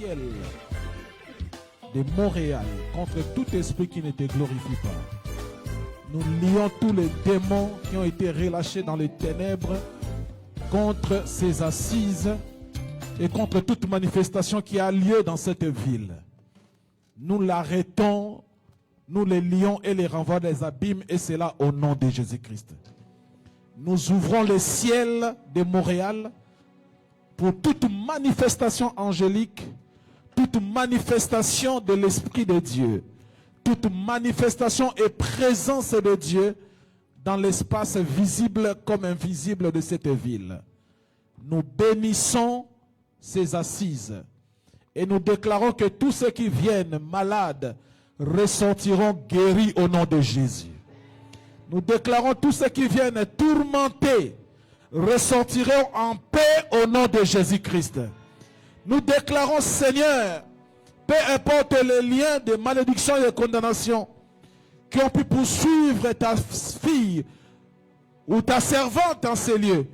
ciel de Montréal contre tout esprit qui ne te glorifie pas. Nous lions tous les démons qui ont été relâchés dans les ténèbres contre ces assises et contre toute manifestation qui a lieu dans cette ville. Nous l'arrêtons, nous les lions et les renvoyons des abîmes, et c'est là au nom de Jésus-Christ. Nous ouvrons les ciels de Montréal pour toute manifestation angélique, toute manifestation de l'Esprit de Dieu, toute manifestation et présence de Dieu dans l'espace visible comme invisible de cette ville. Nous bénissons ces assises et nous déclarons que tous ceux qui viennent malades ressortiront guéris au nom de Jésus. Nous déclarons tous ceux qui viennent tourmentés ressortiront en paix au nom de Jésus-Christ. Nous déclarons, Seigneur, peu importe les liens de malédiction et de condamnation qui ont pu poursuivre ta fille ou ta servante en ces lieux,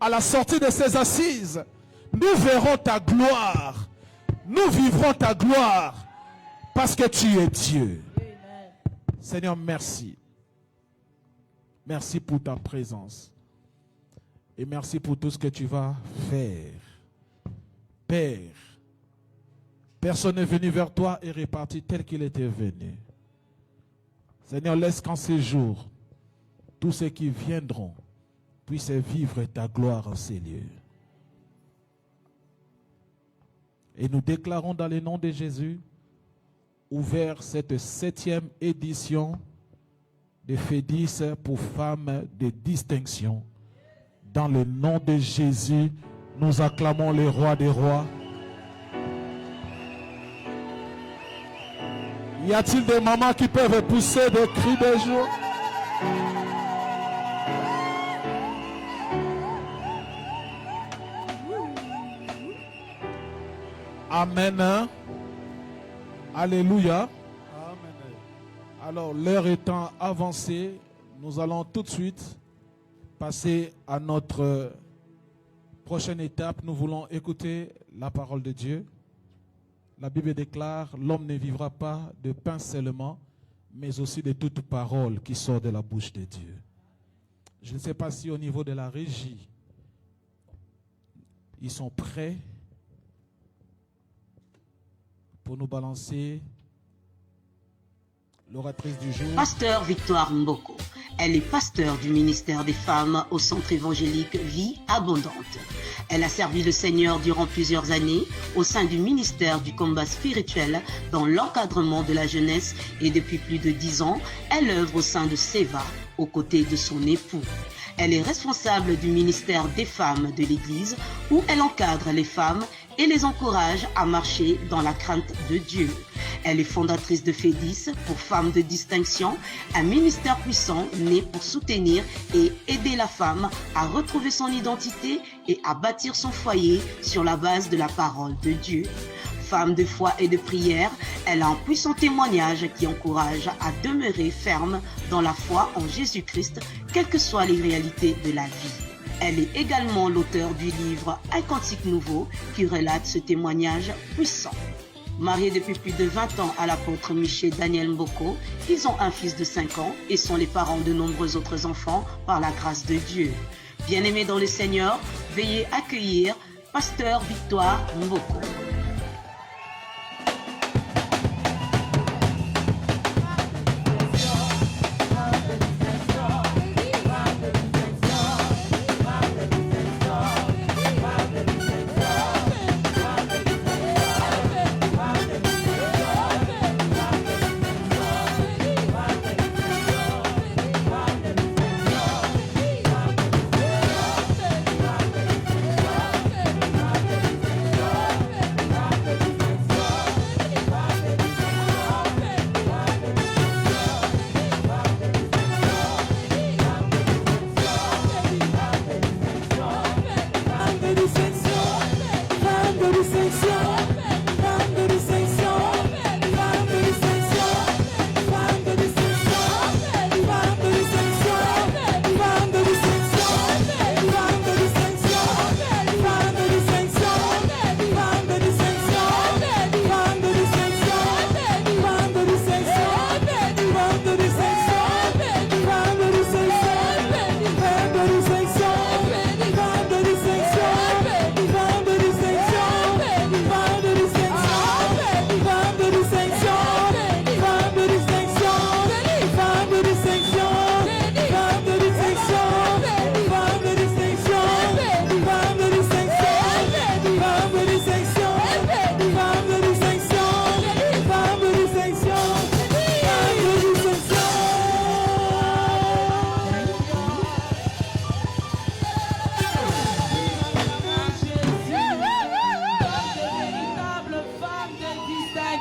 à la sortie de ces assises, nous verrons ta gloire. Nous vivrons ta gloire parce que tu es Dieu. Amen. Seigneur, merci. Merci pour ta présence. Et merci pour tout ce que tu vas faire. Père, personne n'est venu vers toi et reparti tel qu'il était venu. Seigneur, laisse qu'en ces jours, tous ceux qui viendront puissent vivre ta gloire en ces lieux. Et nous déclarons dans le nom de Jésus, ouvert cette 7e édition de Fédis pour femmes de distinction. Dans le nom de Jésus, nous acclamons le roi des rois. Y a-t-il des mamans qui peuvent pousser des cris de joie? Amen. Alléluia. Amen. Alors, l'heure étant avancée, nous allons tout de suite passer à notre prochaine étape. Nous voulons écouter la parole de Dieu. La Bible déclare, l'homme ne vivra pas de pain seulement, mais aussi de toute parole qui sort de la bouche de Dieu. Je ne sais pas si au niveau de la régie, ils sont prêts pour nous balancer l'oratrice du jour. Pasteur Victoire Mboko. Elle est pasteur du ministère des femmes au centre évangélique Vie Abondante. Elle a servi le Seigneur durant plusieurs années au sein du ministère du combat spirituel dans l'encadrement de la jeunesse et depuis plus de 10 ans, elle œuvre au sein de Seva aux côtés de son époux. Elle est responsable du ministère des femmes de l'Église où elle encadre les femmes et les encourage à marcher dans la crainte de Dieu. Elle est fondatrice de Fédis pour femmes de distinction, un ministère puissant né pour soutenir et aider la femme à retrouver son identité et à bâtir son foyer sur la base de la parole de Dieu. Femme de foi et de prière, elle a un puissant témoignage qui encourage à demeurer ferme dans la foi en Jésus-Christ, quelles que soient les réalités de la vie. Elle est également l'auteur du livre Un cantique nouveau qui relate ce témoignage puissant. Mariée depuis plus de 20 ans à l'apôtre Miché Daniel Mboko, ils ont un fils de 5 ans et sont les parents de nombreux autres enfants par la grâce de Dieu. Bien-aimés dans le Seigneur, veuillez accueillir Pasteur Victoire Mboko.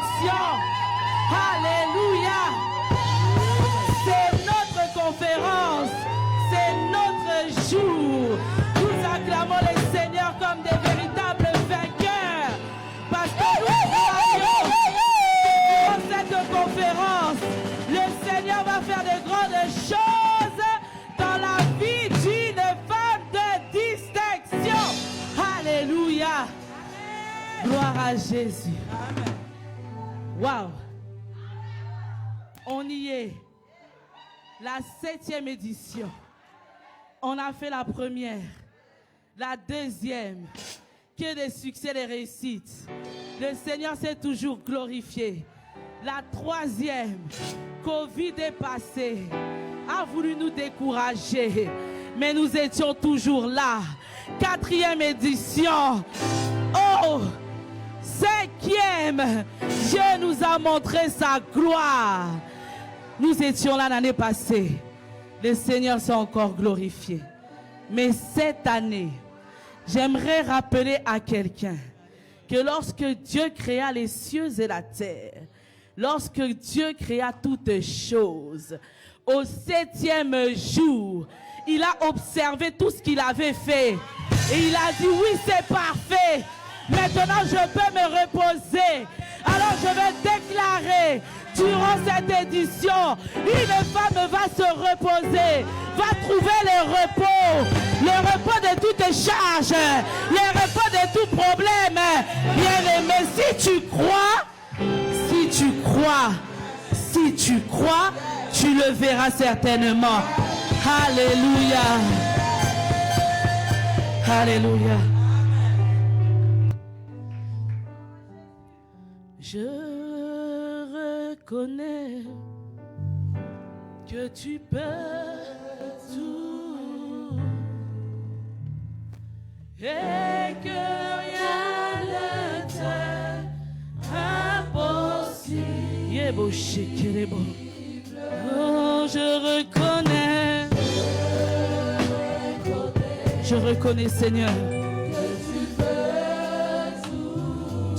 direction. Alléluia. C'est notre conférence. C'est notre jour. Nous acclamons les seigneurs comme des véritables vainqueurs. Parce que nous croyons que dans cette conférence, le Seigneur va faire de grandes choses dans la vie d'une femme de distinction. Alléluia. Gloire à Jésus. Waouh. On y est. La 7e édition. On a fait la première. La 2e. Que des succès, des réussites. Le Seigneur s'est toujours glorifié. La 3e. Covid est passé. A voulu nous décourager. Mais nous étions toujours là. 4e édition. Oh! 5e, Dieu nous a montré sa gloire. Nous étions là l'année passée. Le Seigneur s'est encore glorifié. Mais cette année, j'aimerais rappeler à quelqu'un que lorsque Dieu créa les cieux et la terre, lorsque Dieu créa toutes choses, au 7e jour, il a observé tout ce qu'il avait fait. Et il a dit, oui, c'est parfait. Maintenant, je peux me reposer. Alors, je vais déclarer, durant cette édition, une femme va se reposer, va trouver le repos de toutes charges, le repos de tout problème. Bien-aimé, si tu crois, tu le verras certainement. Alléluia. Alléluia. Je reconnais que tu peux tout et que rien ne t'est impossible. Oh, je reconnais, Seigneur.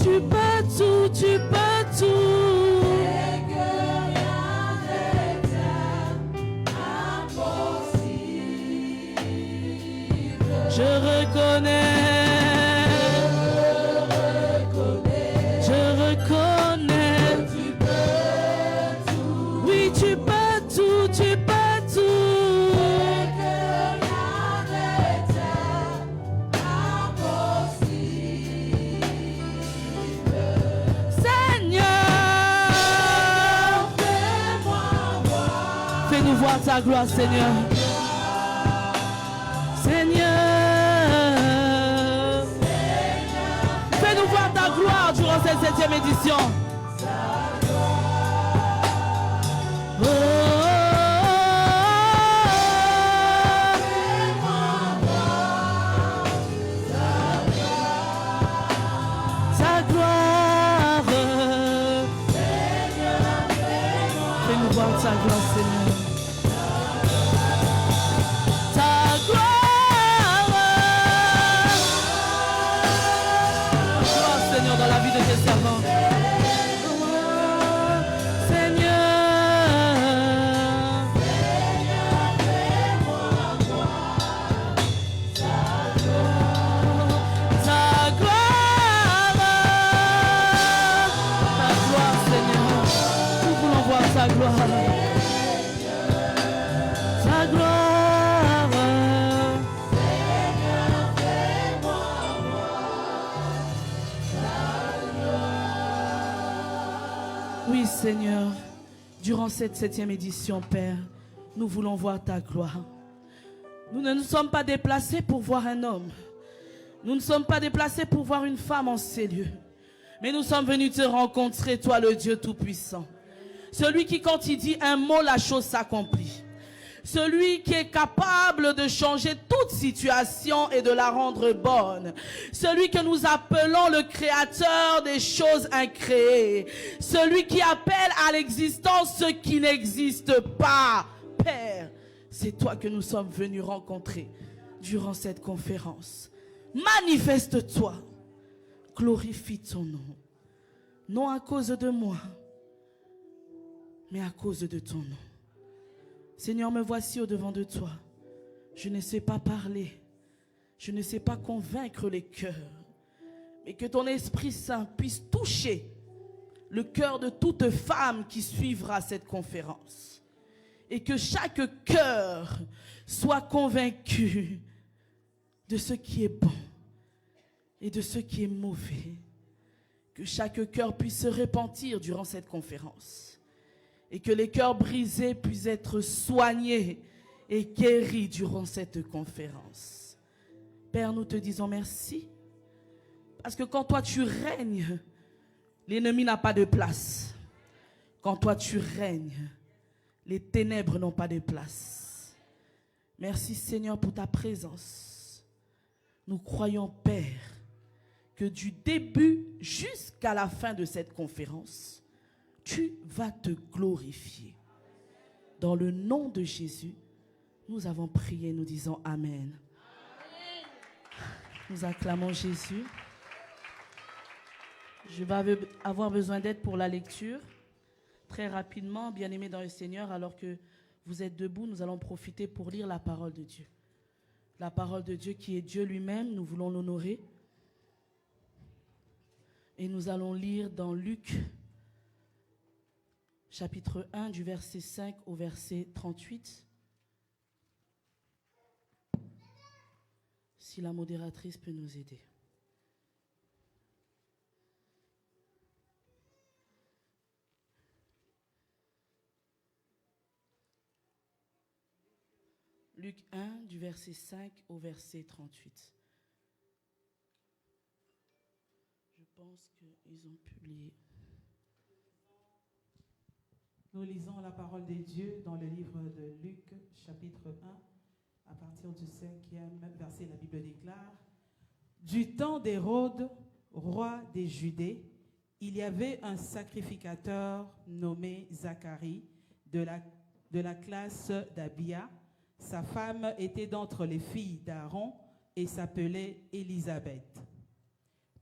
Tu peux tout, tu peux tout. Et que rien n'est impossible. Je reconnais. Que tu peux tout. Oui, tu peux tout, tu peux tout. Et que rien n'est impossible. Fais-nous voir ta gloire, Seigneur. Seigneur. Fais-nous voir ta gloire durant cette 7e édition. Oh, ta gloire. Fais-nous voir ta gloire, Seigneur. Dans la vie de tes servants. Seigneur, ta gloire, Seigneur. Nous voulons voir ta gloire. Ta gloire. Oui, Seigneur, durant cette 7e édition, Père, nous voulons voir ta gloire. Nous ne nous sommes pas déplacés pour voir un homme. Nous ne sommes pas déplacés pour voir une femme en ces lieux. Mais nous sommes venus te rencontrer, toi le Dieu Tout-Puissant. Celui qui, quand il dit un mot, la chose s'accomplit. Celui qui est capable de changer toute situation et de la rendre bonne. Celui que nous appelons le créateur des choses incréées. Celui qui appelle à l'existence ce qui n'existe pas. Père, c'est toi que nous sommes venus rencontrer durant cette conférence. Manifeste-toi. Glorifie ton nom. non à cause de moi, mais à cause de ton nom. Seigneur, me voici au-devant de toi. Je ne sais pas parler, je ne sais pas convaincre les cœurs, mais que ton Esprit Saint puisse toucher le cœur de toute femme qui suivra cette conférence. Et que chaque cœur soit convaincu de ce qui est bon et de ce qui est mauvais. Que chaque cœur puisse se repentir durant cette conférence. Et que les cœurs brisés puissent être soignés et guéris durant cette conférence. Père, nous te disons merci. Parce que quand toi tu règnes, l'ennemi n'a pas de place. Quand toi tu règnes, les ténèbres n'ont pas de place. Merci Seigneur pour ta présence. Nous croyons, Père, que du début jusqu'à la fin de cette conférence, tu vas te glorifier. Dans le nom de Jésus, nous avons prié, nous disons Amen. Nous acclamons Jésus. Je vais avoir besoin d'aide pour la lecture. Très rapidement, bien-aimés dans le Seigneur, alors que vous êtes debout, nous allons profiter pour lire la parole de Dieu. La parole de Dieu qui est Dieu lui-même, nous voulons l'honorer. Et nous allons lire dans Luc, chapitre 1, du verset 5 au verset 38. Si la modératrice peut nous aider. Luc 1, du verset 5 au verset 38. Je pense qu'ils ont publié. Nous lisons la parole de Dieu dans le livre de Luc, chapitre 1, à partir du 5e verset. La Bible déclare: Du temps d'Hérode, roi des Judées, il y avait un sacrificateur nommé Zacharie de la classe d'Abia. Sa femme était d'entre les filles d'Aaron et s'appelait Élisabeth.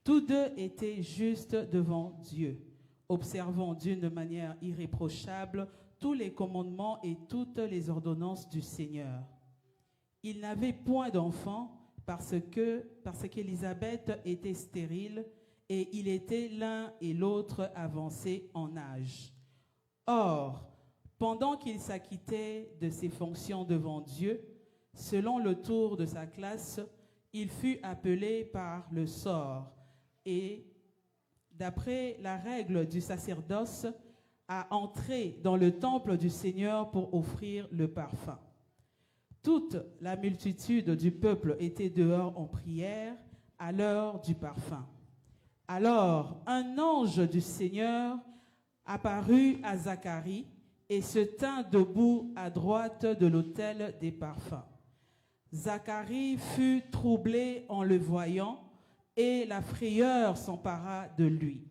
Tous deux étaient justes devant Dieu, observant d'une manière irréprochable tous les commandements et toutes les ordonnances du Seigneur. Ils n'avaient point d'enfants parce qu'Élisabeth était stérile et il était l'un et l'autre avancés en âge. Or, pendant qu'il s'acquittait de ses fonctions devant Dieu, selon le tour de sa classe, il fut appelé par le sort et, d'après la règle du sacerdoce, à entrer dans le temple du Seigneur pour offrir le parfum. Toute la multitude du peuple était dehors en prière à l'heure du parfum. Alors, un ange du Seigneur apparut à Zacharie et se tint debout à droite de l'autel des parfums. Zacharie fut troublé en le voyant, et la frayeur s'empara de lui.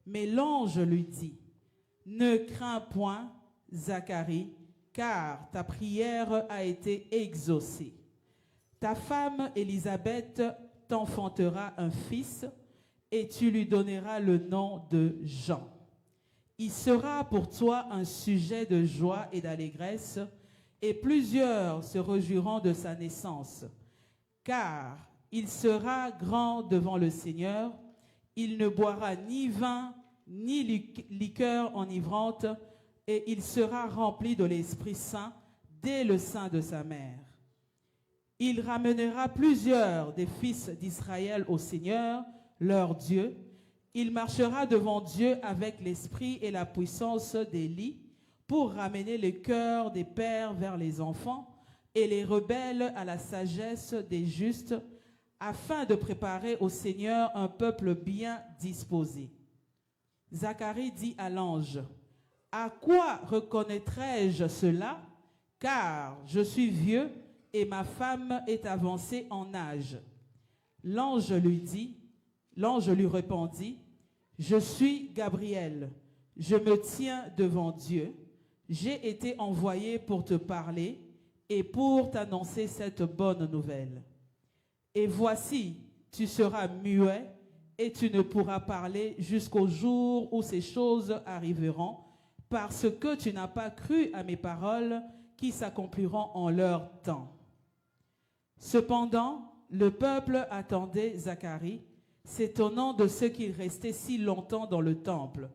Mais l'ange lui dit: Ne crains point, Zacharie, car ta prière a été exaucée. Ta femme Élisabeth t'enfantera un fils, et tu lui donneras le nom de Jean. Il sera pour toi un sujet de joie et d'allégresse, et plusieurs se réjouiront de sa naissance. Car il sera grand devant le Seigneur, il ne boira ni vin, ni liqueur enivrante, et il sera rempli de l'Esprit Saint dès le sein de sa mère. Il ramènera plusieurs des fils d'Israël au Seigneur, leur Dieu. Il marchera devant Dieu avec l'esprit et la puissance d'Élie pour ramener le cœur des pères vers les enfants et les rebelles à la sagesse des justes, afin de préparer au Seigneur un peuple bien disposé. Zacharie dit à l'ange: À quoi reconnaîtrai-je cela? Car je suis vieux et ma femme est avancée en âge. L'ange lui répondit: Je suis Gabriel, je me tiens devant Dieu. J'ai été envoyé pour te parler et pour t'annoncer cette bonne nouvelle. Et voici, tu seras muet et tu ne pourras parler jusqu'au jour où ces choses arriveront, parce que tu n'as pas cru à mes paroles qui s'accompliront en leur temps. » Cependant, le peuple attendait Zacharie, s'étonnant de ce qu'il restait si longtemps dans le temple.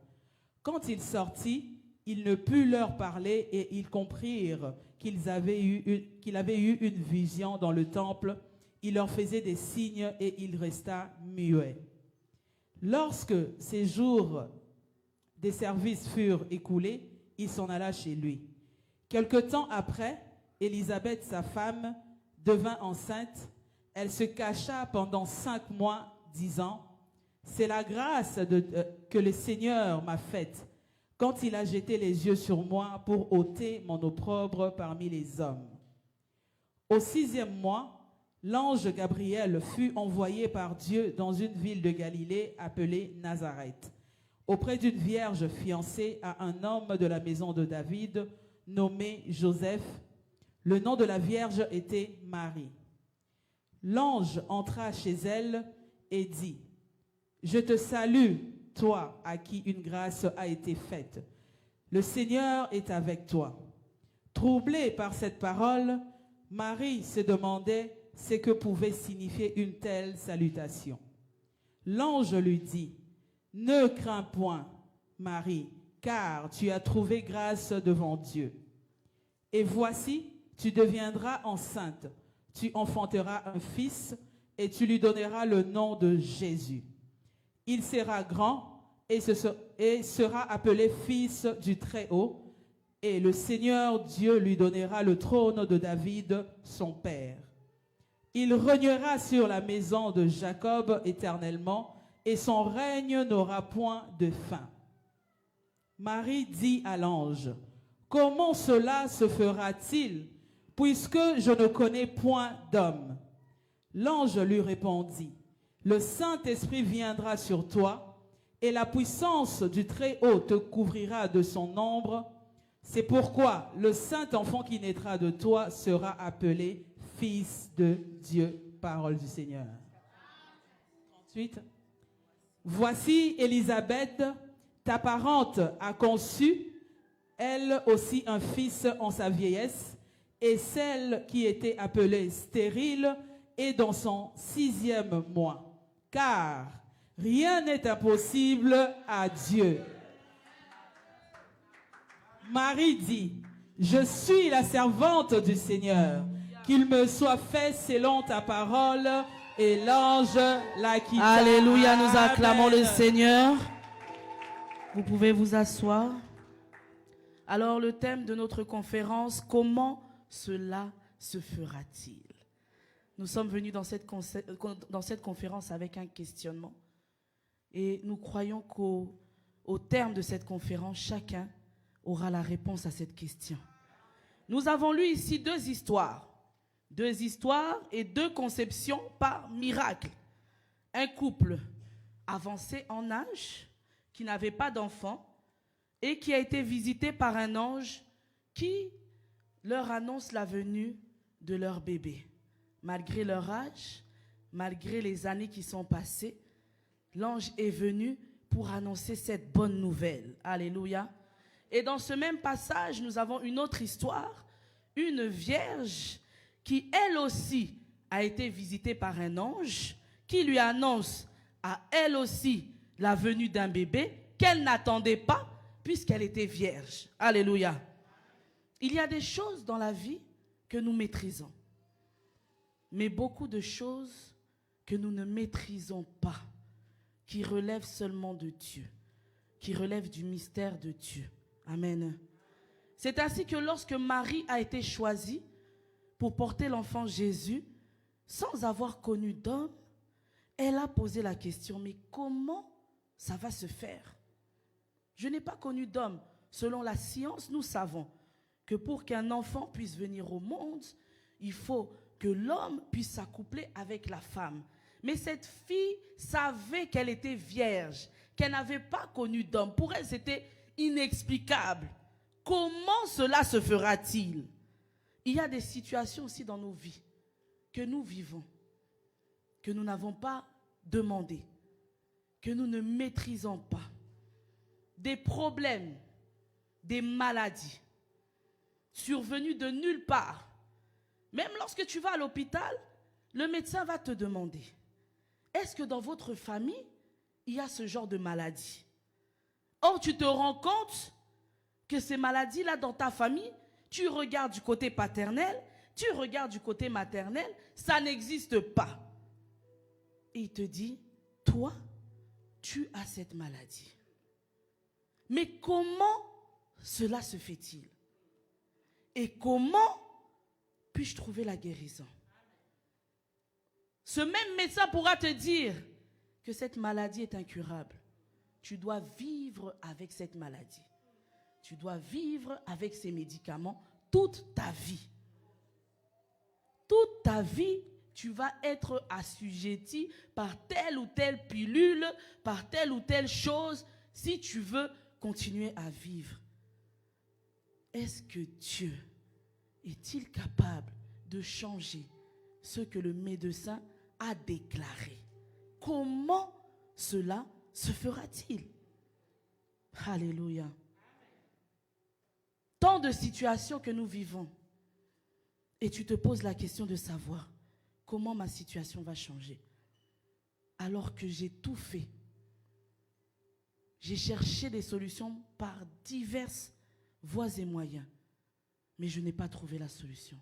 Quand il sortit, il ne put leur parler et ils comprirent qu'il avait eu une vision dans le temple. Il leur faisait des signes et il resta muet. Lorsque ces jours des services furent écoulés, il s'en alla chez lui. Quelque temps après, Élisabeth, sa femme, devint enceinte. Elle se cacha pendant 5 mois, disant, « C'est la grâce que le Seigneur m'a faite, quand il a jeté les yeux sur moi pour ôter mon opprobre parmi les hommes. » Au 6e mois, l'ange Gabriel fut envoyé par Dieu dans une ville de Galilée appelée Nazareth, auprès d'une vierge fiancée à un homme de la maison de David, nommé Joseph. Le nom de la vierge était Marie. L'ange entra chez elle et dit, « Je te salue, toi à qui une grâce a été faite. Le Seigneur est avec toi. » Troublée par cette parole, Marie se demandait ce que pouvait signifier une telle salutation. L'ange lui dit, « Ne crains point, Marie, car tu as trouvé grâce devant Dieu. Et voici, tu deviendras enceinte, tu enfanteras un fils et tu lui donneras le nom de Jésus. Il sera grand et sera appelé fils du Très-Haut, et le Seigneur Dieu lui donnera le trône de David, son père. Il régnera sur la maison de Jacob éternellement, et son règne n'aura point de fin. » Marie dit à l'ange, « Comment cela se fera-t-il, puisque je ne connais point d'homme? » L'ange lui répondit, « Le Saint-Esprit viendra sur toi, et la puissance du Très-Haut te couvrira de son ombre. C'est pourquoi le Saint-Enfant qui naîtra de toi sera appelé Fils de Dieu. » Parole du Seigneur. 38. Voici Élisabeth, ta parente, a conçu, elle aussi, un fils en sa vieillesse, et celle qui était appelée stérile est dans son 6e mois. Car rien n'est impossible à Dieu. Marie dit, « Je suis la servante du Seigneur, qu'il me soit fait selon ta parole. » Et l'ange la quitta. Alléluia, nous acclamons Amen. le Seigneur. Vous pouvez vous asseoir. Alors, le thème de notre conférence, comment cela se fera-t-il? Nous sommes venus dans cette conférence avec un questionnement. Et nous croyons qu'au terme de cette conférence, chacun aura la réponse à cette question. Nous avons lu ici 2 histoires. 2 histoires et 2 conceptions par miracle. Un couple avancé en âge, qui n'avait pas d'enfant et qui a été visité par un ange qui leur annonce la venue de leur bébé. Malgré leur âge, malgré les années qui sont passées, l'ange est venu pour annoncer cette bonne nouvelle. Alléluia. Et dans ce même passage, nous avons une autre histoire, une vierge qui elle aussi a été visitée par un ange qui lui annonce à elle aussi la venue d'un bébé qu'elle n'attendait pas puisqu'elle était vierge. Alléluia. Il y a des choses dans la vie que nous maîtrisons, mais beaucoup de choses que nous ne maîtrisons pas, qui relèvent seulement de Dieu, qui relèvent du mystère de Dieu. Amen. C'est ainsi que lorsque Marie a été choisie pour porter l'enfant Jésus, sans avoir connu d'homme, elle a posé la question, mais comment ça va se faire? Je n'ai pas connu d'homme. Selon la science, nous savons que pour qu'un enfant puisse venir au monde, il faut que l'homme puisse s'accoupler avec la femme. Mais cette fille savait qu'elle était vierge, qu'elle n'avait pas connu d'homme. Pour elle, c'était inexplicable. Comment cela se fera-t-il? Il y a des situations aussi dans nos vies que nous vivons, que nous n'avons pas demandé, que nous ne maîtrisons pas, des problèmes, des maladies survenues de nulle part. Même lorsque tu vas à l'hôpital, le médecin va te demander, est-ce que dans votre famille, il y a ce genre de maladie? Or, tu te rends compte que ces maladies-là dans ta famille, tu regardes du côté paternel, tu regardes du côté maternel, ça n'existe pas. Et il te dit, toi, tu as cette maladie. Mais comment cela se fait-il? Et comment puis-je trouver la guérison? Ce même médecin pourra te dire que cette maladie est incurable. Tu dois vivre avec cette maladie. Tu dois vivre avec ces médicaments toute ta vie. Toute ta vie, tu vas être assujetti par telle ou telle pilule, par telle ou telle chose, si tu veux continuer à vivre. Est-ce que Dieu est-il capable de changer ce que le médecin a déclaré? Comment cela se fera-t-il? Alléluia. Tant de situations que nous vivons, et tu te poses la question de savoir comment ma situation va changer. Alors que j'ai tout fait. J'ai cherché des solutions par diverses voies et moyens, mais je n'ai pas trouvé la solution.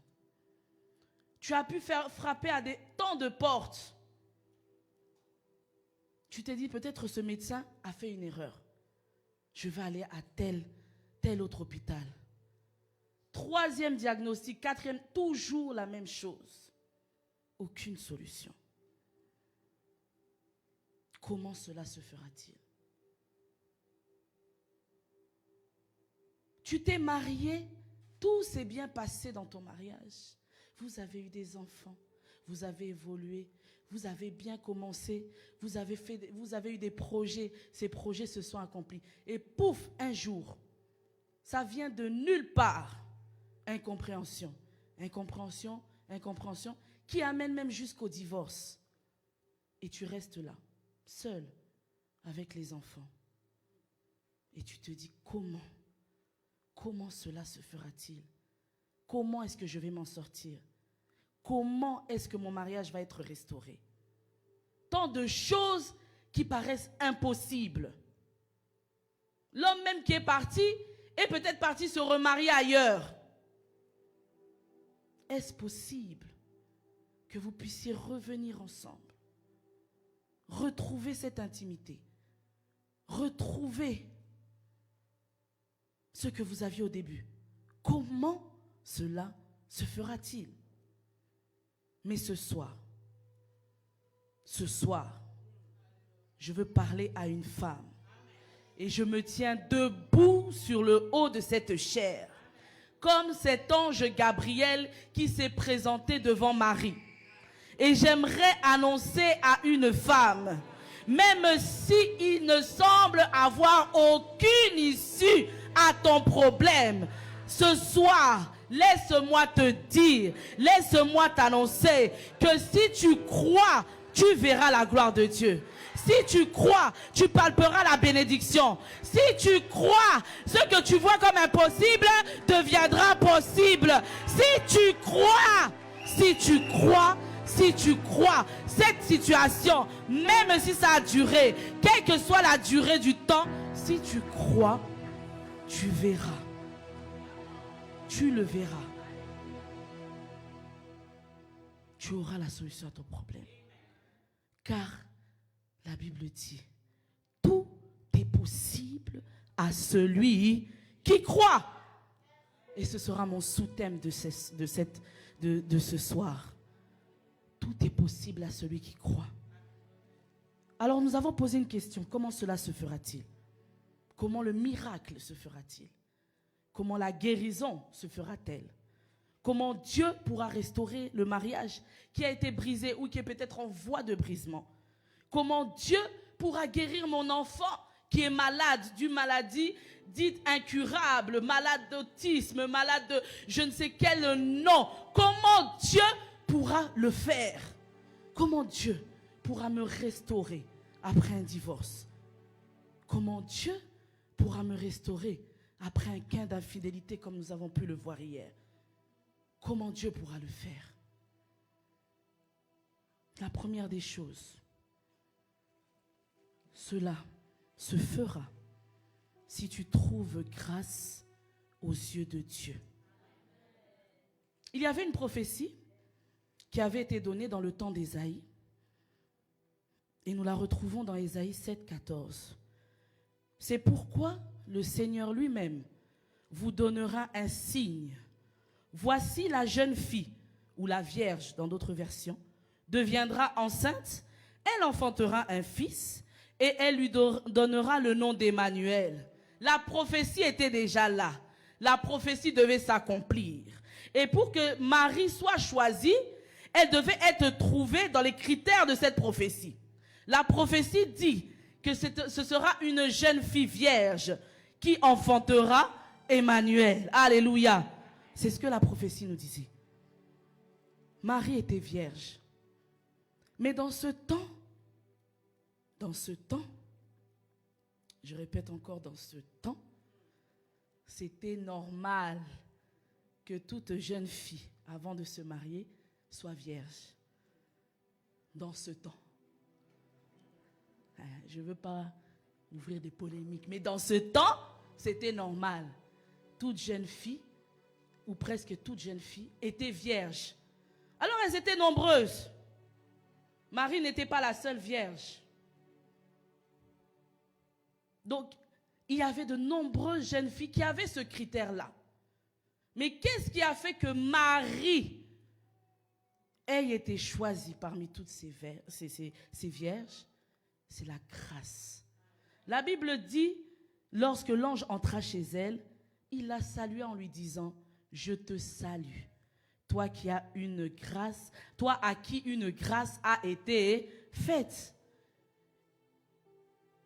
Tu as pu faire frapper à tant de portes. Tu t'es dit, peut-être ce médecin a fait une erreur. Je vais aller à tel autre hôpital. Troisième diagnostic, quatrième, toujours la même chose. Aucune solution. Comment cela se fera-t-il? Tu t'es marié, tout s'est bien passé dans ton mariage. Vous avez eu des enfants, vous avez évolué, vous avez bien commencé, vous avez eu des projets, ces projets se sont accomplis. Et pouf, un jour, ça vient de nulle part. Incompréhension, incompréhension, incompréhension, qui amène même jusqu'au divorce. Et tu restes là, seul, avec les enfants. Et tu te dis, comment cela se fera-t-il? Comment est-ce que je vais m'en sortir? Comment est-ce que mon mariage va être restauré? Tant de choses qui paraissent impossibles. L'homme même qui est parti est peut-être parti se remarier ailleurs. Est-ce possible que vous puissiez revenir ensemble, retrouver cette intimité, retrouver ce que vous aviez au début? Comment cela se fera-t-il? Mais ce soir, je veux parler à une femme. Et je me tiens debout sur le haut de cette chair, comme cet ange Gabriel qui s'est présenté devant Marie. Et j'aimerais annoncer à une femme, même s'il ne semble avoir aucune issue à ton problème, ce soir, laisse-moi te dire, laisse-moi t'annoncer que si tu crois, tu verras la gloire de Dieu. Si tu crois, tu palperas la bénédiction. Si tu crois, ce que tu vois comme impossible deviendra possible. Si tu crois, cette situation, même si ça a duré, quelle que soit la durée du temps, si tu crois, tu verras. Tu le verras. Tu auras la solution à ton problème. Car la Bible dit, tout est possible à celui qui croit. Et ce sera mon sous-thème de ce soir. Tout est possible à celui qui croit. Alors nous avons posé une question. Comment cela se fera-t-il? Comment le miracle se fera-t-il? Comment la guérison se fera-t-elle? Comment Dieu pourra restaurer le mariage qui a été brisé ou qui est peut-être en voie de brisement? Comment Dieu pourra guérir mon enfant qui est malade d'une maladie dite incurable, malade d'autisme, malade de je ne sais quel nom? Comment Dieu pourra le faire? Comment Dieu pourra me restaurer après un divorce? Comment Dieu pourra me restaurer après un gain d'infidélité comme nous avons pu le voir hier? Comment Dieu pourra le faire? La première des choses, cela se fera si tu trouves grâce aux yeux de Dieu. Il y avait une prophétie qui avait été donnée dans le temps d'Ésaïe et nous la retrouvons dans Ésaïe 7, 14. C'est pourquoi le Seigneur lui-même vous donnera un signe. Voici la jeune fille, ou la vierge dans d'autres versions, deviendra enceinte, elle enfantera un fils et elle lui donnera le nom d'Emmanuel. La prophétie était déjà là. La prophétie devait s'accomplir. Et pour que Marie soit choisie, elle devait être trouvée dans les critères de cette prophétie. La prophétie dit que ce sera une jeune fille vierge qui enfantera Emmanuel. Alléluia. C'est ce que la prophétie nous disait. Marie était vierge. Mais dans ce temps, je répète encore, dans ce temps, c'était normal que toute jeune fille, avant de se marier, soit vierge. Dans ce temps. Je ne veux pas ouvrir des polémiques, mais dans ce temps, c'était normal. Toute jeune fille, ou presque toute jeune fille, était vierge. Alors elles étaient nombreuses. Marie n'était pas la seule vierge. Donc, il y avait de nombreuses jeunes filles qui avaient ce critère-là. Mais qu'est-ce qui a fait que Marie ait été choisie parmi toutes ces vierges? C'est la grâce. La Bible dit, lorsque l'ange entra chez elle, il la salua en lui disant, « Je te salue, toi qui as une grâce, toi à qui une grâce a été faite. »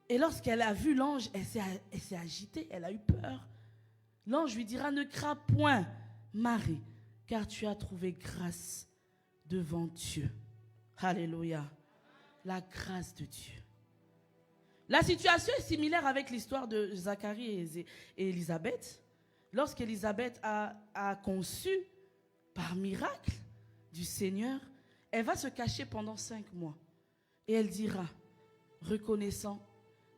Et lorsqu'elle a vu l'ange, elle s'est agitée, elle a eu peur. L'ange lui dira, « Ne crains point, Marie, car tu as trouvé grâce devant Dieu. » Alléluia. La grâce de Dieu. La situation est similaire avec l'histoire de Zacharie et Élisabeth. Lorsqu'Élisabeth a conçu par miracle du Seigneur, elle va se cacher pendant 5 mois. Et elle dira, reconnaissant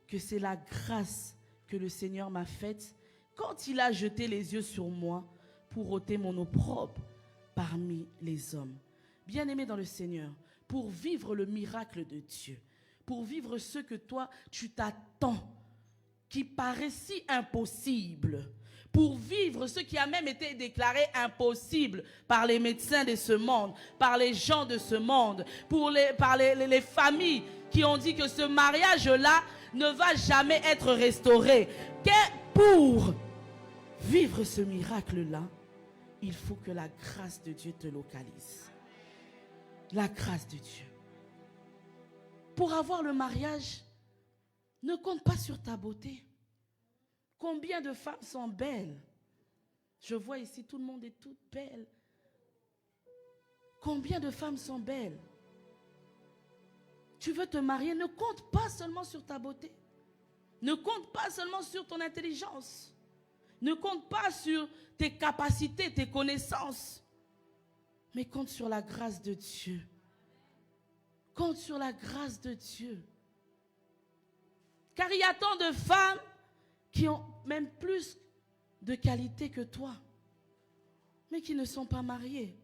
que c'est la grâce que le Seigneur m'a faite quand il a jeté les yeux sur moi pour ôter mon opprobre parmi les hommes. Bien-aimé dans le Seigneur, pour vivre le miracle de Dieu, pour vivre ce que toi, tu t'attends, qui paraît si impossible, pour vivre ce qui a même été déclaré impossible par les médecins de ce monde, par les gens de ce monde, par les familles qui ont dit que ce mariage-là ne va jamais être restauré. Pour vivre ce miracle-là, il faut que la grâce de Dieu te localise. La grâce de Dieu. Pour avoir le mariage, ne compte pas sur ta beauté. Combien de femmes sont belles? Je vois ici, tout le monde est toute belle. Combien de femmes sont belles? Tu veux te marier, ne compte pas seulement sur ta beauté. Ne compte pas seulement sur ton intelligence. Ne compte pas sur tes capacités, tes connaissances. Mais compte sur la grâce de Dieu. Compte sur la grâce de Dieu. Car il y a tant de femmes qui ont même plus de qualité que toi, mais qui ne sont pas mariées.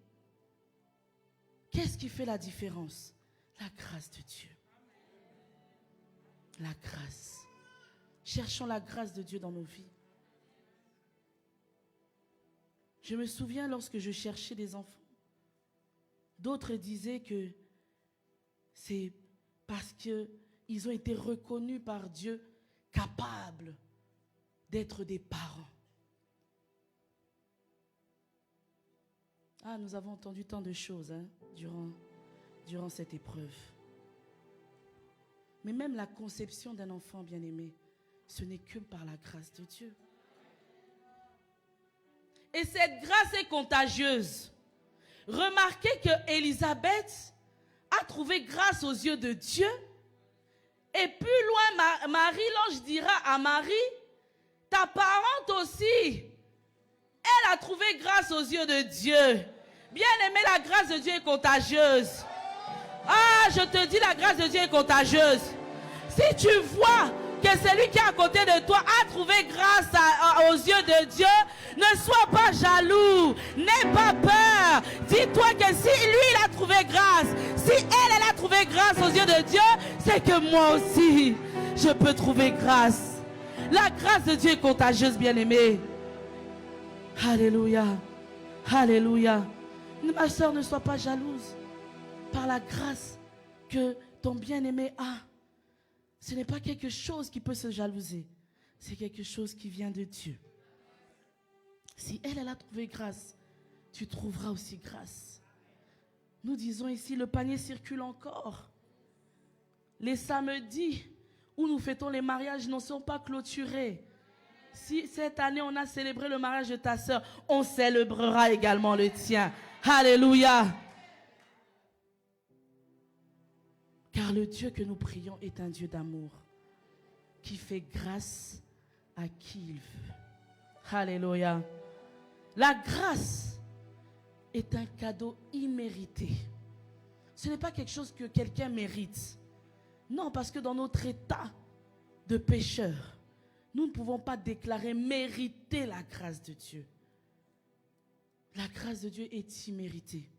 Qu'est-ce qui fait la différence? La grâce de Dieu. La grâce. Cherchons la grâce de Dieu dans nos vies. Je me souviens lorsque je cherchais des enfants, d'autres disaient que c'est parce qu'ils ont été reconnus par Dieu capables d'être des parents. Ah, nous avons entendu tant de choses durant cette épreuve. Mais même la conception d'un enfant bien-aimé, ce n'est que par la grâce de Dieu. Et cette grâce est contagieuse. Remarquez que Élisabeth a trouvé grâce aux yeux de Dieu. Et plus loin, Marie, l'ange dira à Marie, ta parente aussi, elle a trouvé grâce aux yeux de Dieu. Bien-aimé, la grâce de Dieu est contagieuse. Ah, je te dis, la grâce de Dieu est contagieuse. Si tu vois que celui qui est à côté de toi a trouvé grâce aux yeux de Dieu, ne sois pas jaloux, n'aie pas peur. Dis-toi que si lui, il a trouvé grâce, si elle a trouvé grâce aux yeux de Dieu, c'est que moi aussi, je peux trouver grâce. La grâce de Dieu est contagieuse, bien-aimé. Alléluia. Alléluia. Ma soeur, ne sois pas jalouse par la grâce que ton bien-aimé a. Ce n'est pas quelque chose qui peut se jalouser. C'est quelque chose qui vient de Dieu. Si elle a trouvé grâce, tu trouveras aussi grâce. Nous disons ici, le panier circule encore. Les samedis où nous fêtons les mariages ne sont pas clôturés. Si cette année on a célébré le mariage de ta sœur, on célébrera également le tien. Alléluia. Car le Dieu que nous prions est un Dieu d'amour qui fait grâce à qui il veut. Alléluia. La grâce est un cadeau immérité. Ce n'est pas quelque chose que quelqu'un mérite. Non, parce que dans notre état de pécheur, nous ne pouvons pas déclarer mériter la grâce de Dieu. La grâce de Dieu est imméritée.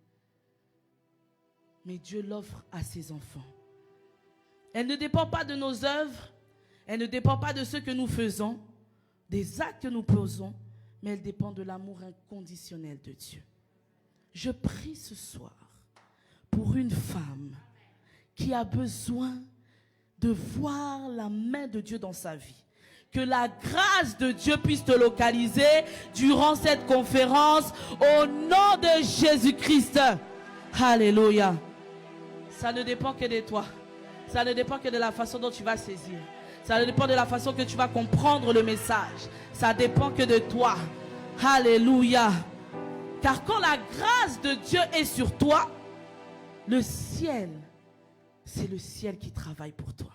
Mais Dieu l'offre à ses enfants. Elle ne dépend pas de nos œuvres, elle ne dépend pas de ce que nous faisons, des actes que nous posons, mais elle dépend de l'amour inconditionnel de Dieu. Je prie ce soir pour une femme qui a besoin de voir la main de Dieu dans sa vie. Que la grâce de Dieu puisse te localiser durant cette conférence au nom de Jésus-Christ. Alléluia. Ça ne dépend que de toi. Ça ne dépend que de la façon dont tu vas saisir. Ça ne dépend de la façon que tu vas comprendre le message. Ça dépend que de toi. Alléluia. Car quand la grâce de Dieu est sur toi, le ciel, c'est le ciel qui travaille pour toi.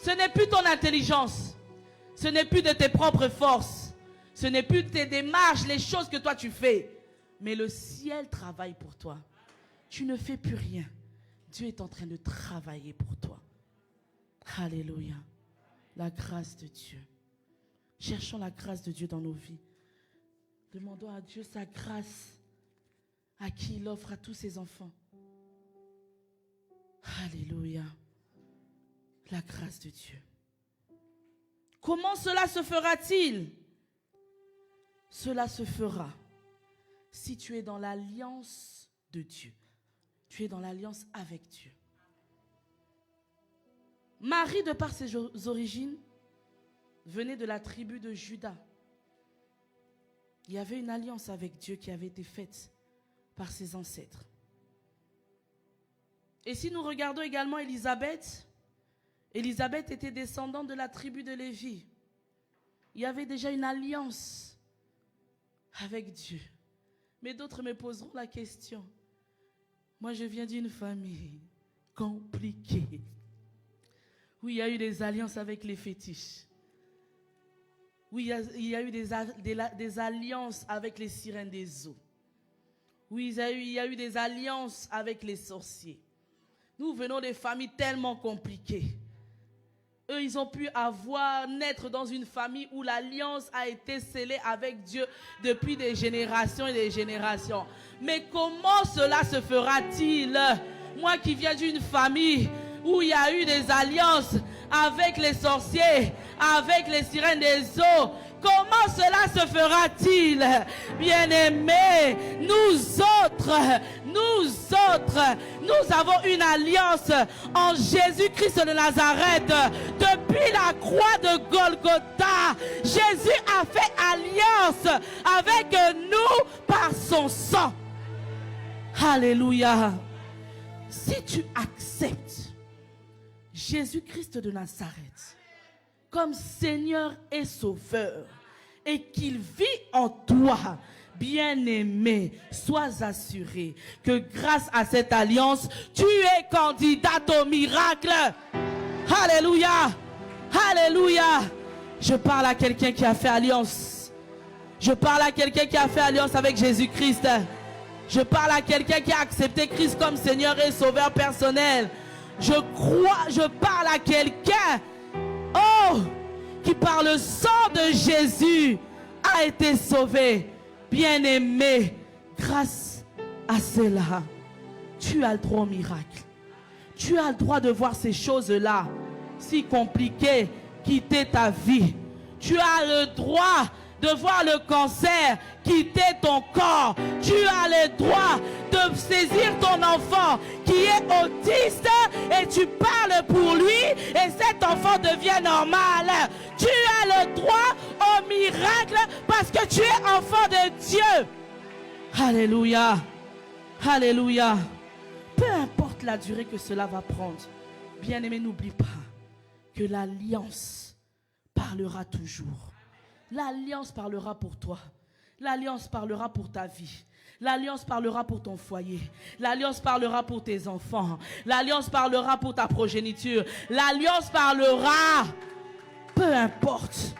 Ce n'est plus ton intelligence. Ce n'est plus de tes propres forces. Ce n'est plus de tes démarches, les choses que toi tu fais. Mais le ciel travaille pour toi. Tu ne fais plus rien. Dieu est en train de travailler pour toi. Alléluia. La grâce de Dieu. Cherchons la grâce de Dieu dans nos vies. Demandons à Dieu sa grâce à qui il offre à tous ses enfants. Alléluia. La grâce de Dieu. Comment cela se fera-t-il? Cela se fera si tu es dans l'alliance de Dieu. Tu es dans l'alliance avec Dieu. Marie, de par ses origines, venait de la tribu de Juda. Il y avait une alliance avec Dieu qui avait été faite par ses ancêtres. Et si nous regardons également Élisabeth, Élisabeth était descendante de la tribu de Lévi. Il y avait déjà une alliance avec Dieu. Mais d'autres me poseront la question. Moi, je viens d'une famille compliquée, où il y a eu des alliances avec les fétiches, où il y a eu des alliances avec les sirènes des eaux, où il y a eu des alliances avec les sorciers. Nous venons des familles tellement compliquées. Eux, ils ont pu naître dans une famille où l'alliance a été scellée avec Dieu depuis des générations et des générations. Mais comment cela se fera-t-il? Moi qui viens d'une famille où il y a eu des alliances avec les sorciers, avec les sirènes des eaux, comment cela se fera-t-il? Bien-aimés, nous autres, nous avons une alliance en Jésus-Christ de Nazareth. Depuis la croix de Golgotha, Jésus a fait alliance avec nous par son sang. Alléluia. Si tu acceptes Jésus-Christ de Nazareth comme Seigneur et Sauveur et qu'il vit en toi, Bien-aimé, sois assuré que grâce à cette alliance, tu es candidate au miracle. Alléluia. Alléluia. Je parle à quelqu'un qui a fait alliance. Je parle à quelqu'un qui a fait alliance avec Jésus-Christ. Je parle à quelqu'un qui a accepté Christ comme Seigneur et Sauveur personnel. Je parle à quelqu'un, qui par le sang de Jésus a été sauvé. Bien-aimé, grâce à cela, tu as le droit au miracle. Tu as le droit de voir ces choses-là, si compliquées, quitter ta vie. Tu as le droit de voir le cancer quitter ton corps. Tu as le droit de saisir ton enfant qui est autiste et tu parles pour lui et cet enfant devient normal. Tu as le droit au miracle parce que tu es enfant de Dieu. Alléluia. Alléluia. Peu importe la durée que cela va prendre, bien-aimé, n'oublie pas que l'alliance parlera toujours. L'alliance parlera pour toi. L'alliance parlera pour ta vie. L'alliance parlera pour ton foyer. L'alliance parlera pour tes enfants. L'alliance parlera pour ta progéniture. L'alliance parlera. Peu importe.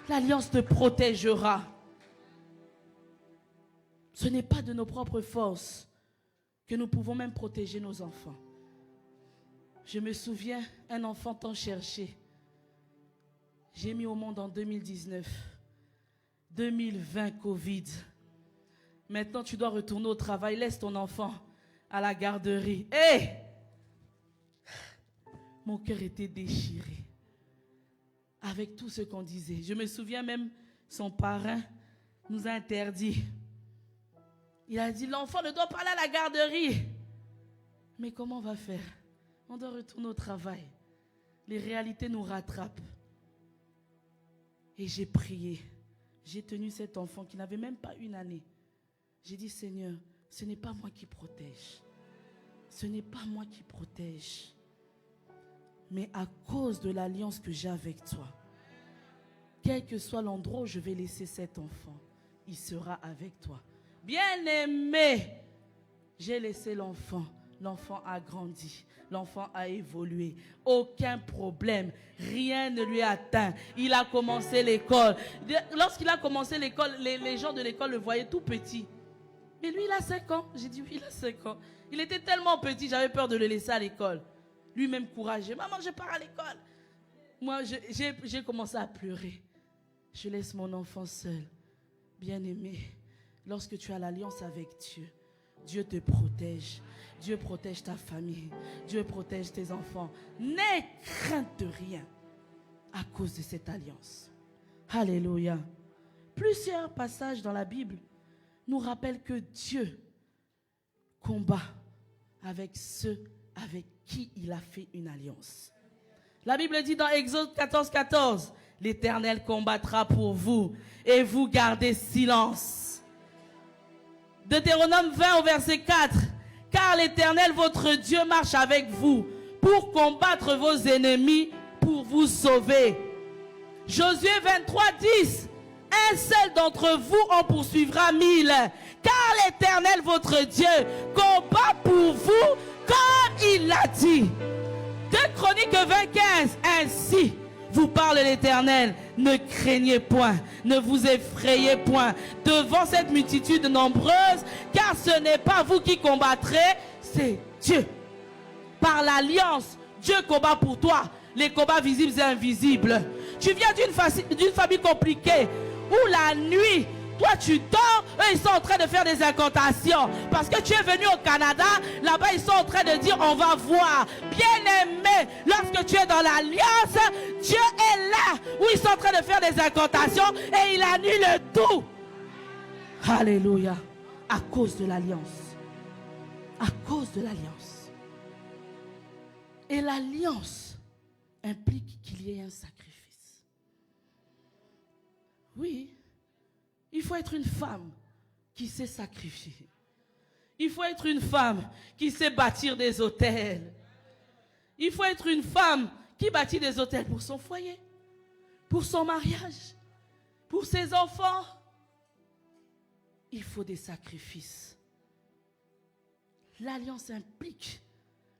L'alliance te protégera. Ce n'est pas de nos propres forces que nous pouvons même protéger nos enfants. Je me souviens, un enfant tant cherché. J'ai mis au monde en 2019. 2020, Covid. Maintenant, tu dois retourner au travail. Laisse ton enfant à la garderie. Hé! Mon cœur était déchiré. Avec tout ce qu'on disait. Je me souviens même, son parrain nous a interdit. Il a dit, l'enfant ne doit pas aller à la garderie. Mais comment on va faire? On doit retourner au travail. Les réalités nous rattrapent. Et j'ai prié. J'ai tenu cet enfant qui n'avait même pas une année. J'ai dit, Seigneur, ce n'est pas moi qui protège. Ce n'est pas moi qui protège. Mais à cause de l'alliance que j'ai avec toi, quel que soit l'endroit où je vais laisser cet enfant, il sera avec toi. Bien-aimé, j'ai laissé l'enfant. L'enfant a grandi. L'enfant a évolué. Aucun problème. Rien ne lui a atteint. Il a commencé l'école. Lorsqu'il a commencé l'école, les gens de l'école le voyaient tout petit. Mais lui, il a 5 ans. J'ai dit, oui, il a 5 ans. Il était tellement petit, j'avais peur de le laisser à l'école. Lui-même courageux. Maman, je pars à l'école. Moi, j'ai commencé à pleurer. Je laisse mon enfant seul. Bien-aimé, lorsque tu as l'alliance avec Dieu, Dieu te protège. Dieu protège ta famille. Dieu protège tes enfants. N'aie crainte de rien à cause de cette alliance. Alléluia. Plusieurs passages dans la Bible nous rappellent que Dieu combat avec ceux avec qui il a fait une alliance. La Bible dit dans Exode 14, 14, l'Éternel combattra pour vous et vous gardez silence. Deutéronome 20 au verset 4, car l'Éternel votre Dieu marche avec vous pour combattre vos ennemis, pour vous sauver. Josué 23, 10, un seul d'entre vous en poursuivra 1000, car l'Éternel votre Dieu combat pour vous comme il l'a dit. 2 Chroniques 20, 15, ainsi vous parle l'Éternel, ne craignez point, ne vous effrayez point devant cette multitude nombreuse, car ce n'est pas vous qui combattrez, c'est Dieu. Par l'alliance, Dieu combat pour toi les combats visibles et invisibles. Tu viens d'une famille compliquée où la nuit, toi tu dors, eux ils sont en train de faire des incantations. Parce que tu es venu au Canada, là-bas ils sont en train de dire on va voir. Bien-aimé, lorsque tu es dans l'alliance, Dieu est là où ils sont en train de faire des incantations et il annule tout. Alléluia. À cause de l'alliance. À cause de l'alliance. Et l'alliance implique qu'il y ait un sacrifice. Oui. Il faut être une femme qui sait sacrifier. Il faut être une femme qui sait bâtir des hôtels. Il faut être une femme qui bâtit des hôtels pour son foyer, pour son mariage, pour ses enfants. il faut des sacrifices. L'alliance implique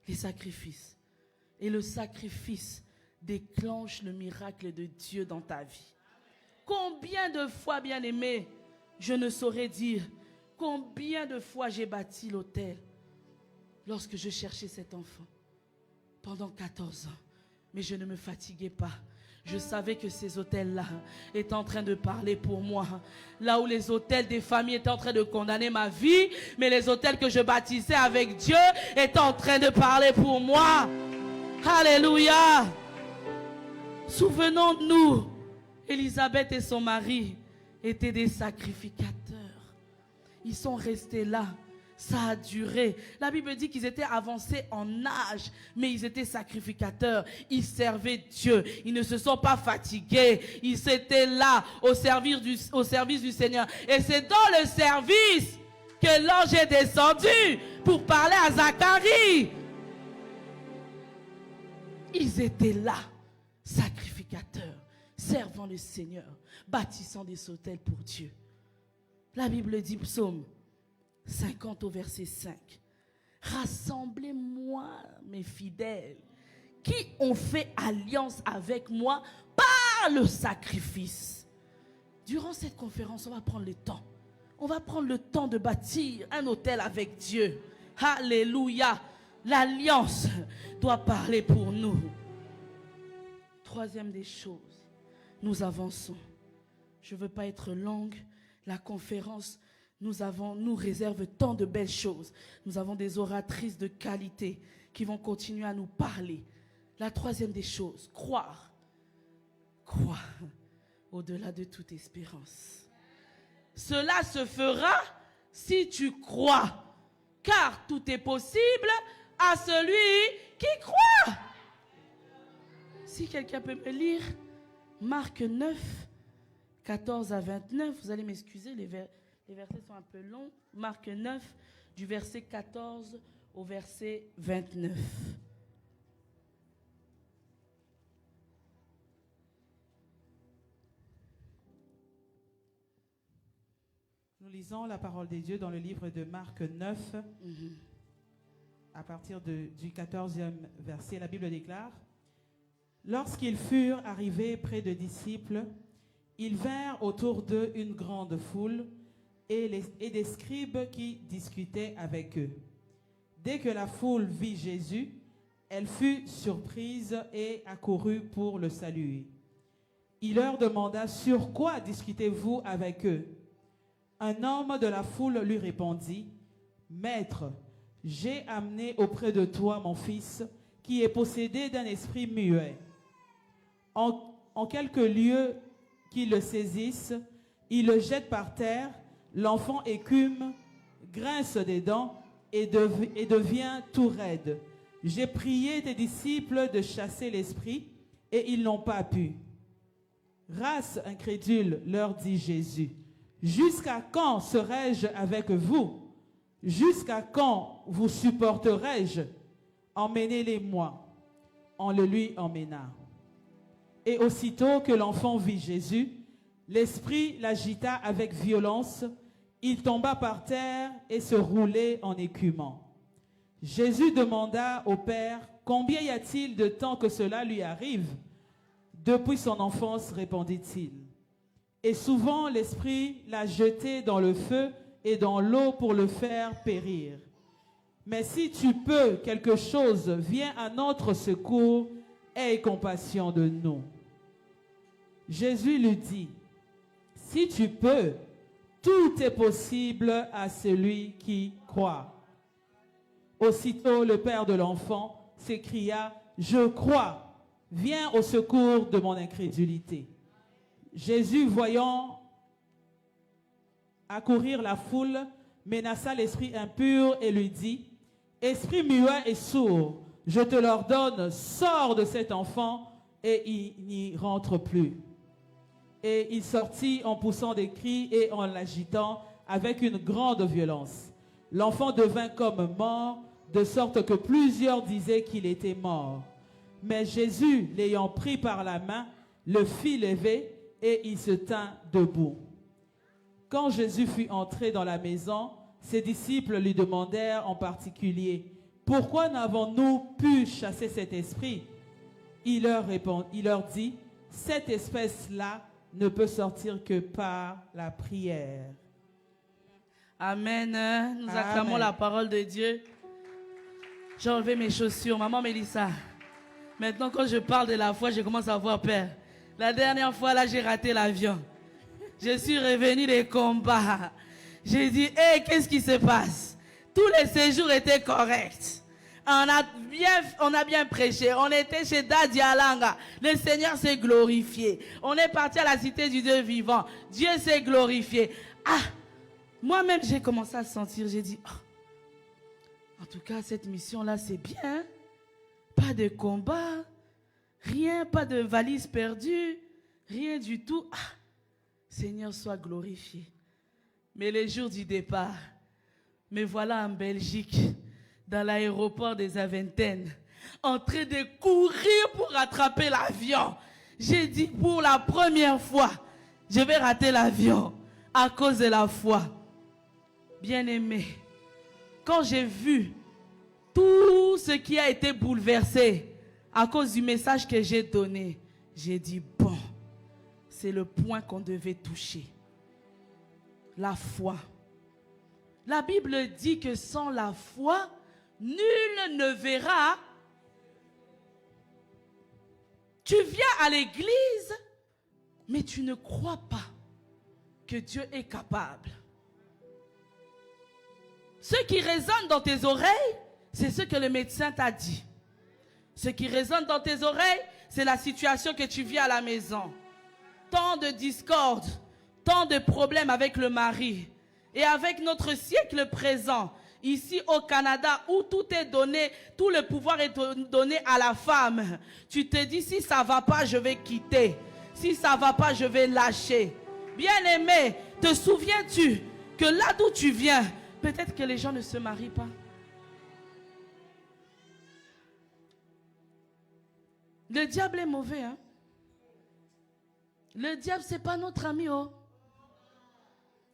les sacrifices. Et le sacrifice déclenche le miracle de Dieu dans ta vie. Combien de fois, bien-aimé, je ne saurais dire combien de fois j'ai bâti l'autel lorsque je cherchais cet enfant pendant 14 ans. Mais je ne me fatiguais pas. Je savais que ces autels-là étaient en train de parler pour moi. Là où les autels des familles étaient en train de condamner ma vie, mais les autels que je bâtissais avec Dieu étaient en train de parler pour moi. Alléluia. Souvenons-nous, Élisabeth et son mari étaient des sacrificateurs. Ils sont restés là. Ça a duré. La Bible dit qu'ils étaient avancés en âge, mais ils étaient sacrificateurs. Ils servaient Dieu. Ils ne se sont pas fatigués. Ils étaient là au service du Seigneur. Et c'est dans le service que l'ange est descendu pour parler à Zacharie. Ils étaient là, sacrificateurs, servant le Seigneur, bâtissant des autels pour Dieu. La Bible dit, psaume 50 au verset 5. Rassemblez-moi, mes fidèles, qui ont fait alliance avec moi par le sacrifice. Durant cette conférence, on va prendre le temps. On va prendre le temps de bâtir un autel avec Dieu. Alléluia. L'alliance doit parler pour nous. Troisième des choses, nous avançons. Je ne veux pas être longue. La conférence nous réserve tant de belles choses. Nous avons des oratrices de qualité qui vont continuer à nous parler. La troisième des choses, croire. Croire au-delà de toute espérance. Cela se fera si tu crois, car tout est possible à celui qui croit. Si quelqu'un peut me lire Marc 9, 14 à 29, vous allez m'excuser, les versets sont un peu longs. Marc 9, du verset 14 au verset 29. Nous lisons la parole de Dieu dans le livre de Marc 9, à partir du 14e verset. La Bible déclare: Lorsqu'ils furent arrivés près des disciples, ils vinrent autour d'eux une grande foule et des scribes qui discutaient avec eux. Dès que la foule vit Jésus, elle fut surprise et accourut pour le saluer. Il leur demanda: Sur quoi discutez-vous avec eux? Un homme de la foule lui répondit: Maître, j'ai amené auprès de toi mon fils qui est possédé d'un esprit muet. En quelques lieux qui le saisissent, il le jette par terre, l'enfant écume, grince des dents et devient tout raide. J'ai prié tes disciples de chasser l'esprit et ils n'ont pas pu. Race incrédule, leur dit Jésus, jusqu'à quand serai-je avec vous? Jusqu'à quand vous supporterai-je? Emmenez-les-moi. On le lui emmena. Et aussitôt que l'enfant vit Jésus, l'esprit l'agita avec violence. Il tomba par terre et se roulait en écumant. Jésus demanda au Père: Combien y a-t-il de temps que cela lui arrive? Depuis son enfance, répondit-il. Et souvent l'esprit l'a jeté dans le feu et dans l'eau pour le faire périr. Mais si tu peux quelque chose, viens à notre secours, aie compassion de nous. Jésus lui dit: Si tu peux, tout est possible à celui qui croit. Aussitôt le père de l'enfant s'écria: Je crois, viens au secours de mon incrédulité. Jésus, voyant accourir la foule, menaça l'esprit impur et lui dit: Esprit muet et sourd, je te l'ordonne, sors de cet enfant, et il n'y rentre plus. Et il sortit en poussant des cris et en l'agitant avec une grande violence. L'enfant devint comme mort, de sorte que plusieurs disaient qu'il était mort. Mais Jésus, l'ayant pris par la main, le fit lever et il se tint debout. Quand Jésus fut entré dans la maison, ses disciples lui demandèrent en particulier, « Pourquoi n'avons-nous pu chasser cet esprit ?» Il leur dit, « Cette espèce-là ne peut sortir que par la prière. » Amen. Nous acclamons la parole de Dieu. J'ai enlevé mes chaussures. Maman Mélissa, maintenant quand je parle de la foi, je commence à avoir peur. La dernière fois, là, j'ai raté l'avion. Je suis revenu des combats. J'ai dit, hé, qu'est-ce qui se passe? Tous les séjours étaient corrects. On a bien prêché. On était chez Daddy Alanga. Le Seigneur s'est glorifié. On est parti à la cité du Dieu vivant. Dieu s'est glorifié. Ah, moi-même, j'ai commencé à sentir. J'ai dit, oh, en tout cas, cette mission-là, c'est bien. Pas de combat. Rien, pas de valise perdue. Rien du tout. Ah, Seigneur, sois glorifié. Mais les jours du départ, me voilà en Belgique, dans l'aéroport des Aventaines, en train de courir pour rattraper l'avion. J'ai dit pour la première fois, je vais rater l'avion à cause de la foi. Bien-aimé, quand j'ai vu tout ce qui a été bouleversé à cause du message que j'ai donné, j'ai dit bon, c'est le point qu'on devait toucher. La foi. La Bible dit que sans la foi, nul ne verra. Tu viens à l'église, mais tu ne crois pas que Dieu est capable. Ce qui résonne dans tes oreilles, c'est ce que le médecin t'a dit. Ce qui résonne dans tes oreilles, c'est la situation que tu vis à la maison. Tant de discorde, tant de problèmes avec le mari. Et avec notre siècle présent, ici au Canada, où tout est donné, tout le pouvoir est donné à la femme. Tu te dis, si ça ne va pas, je vais quitter. Si ça ne va pas, je vais lâcher. Bien-aimé, te souviens-tu que là d'où tu viens, peut-être que les gens ne se marient pas. Le diable est mauvais, hein? Le diable, ce n'est pas notre ami, oh.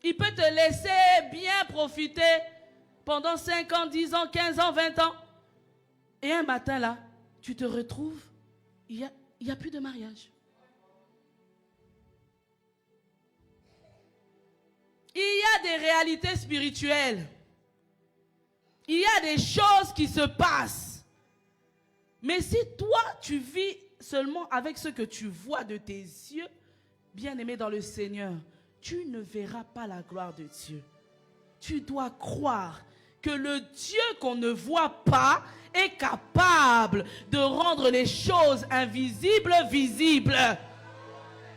Il peut te laisser bien profiter pendant 5 ans, 10 ans, 15 ans, 20 ans. Et un matin, là, tu te retrouves, il n'y a plus de mariage. Il y a des réalités spirituelles. Il y a des choses qui se passent. Mais si toi, tu vis seulement avec ce que tu vois de tes yeux, bien-aimé dans le Seigneur, tu ne verras pas la gloire de Dieu. Tu dois croire que le Dieu qu'on ne voit pas est capable de rendre les choses invisibles visibles.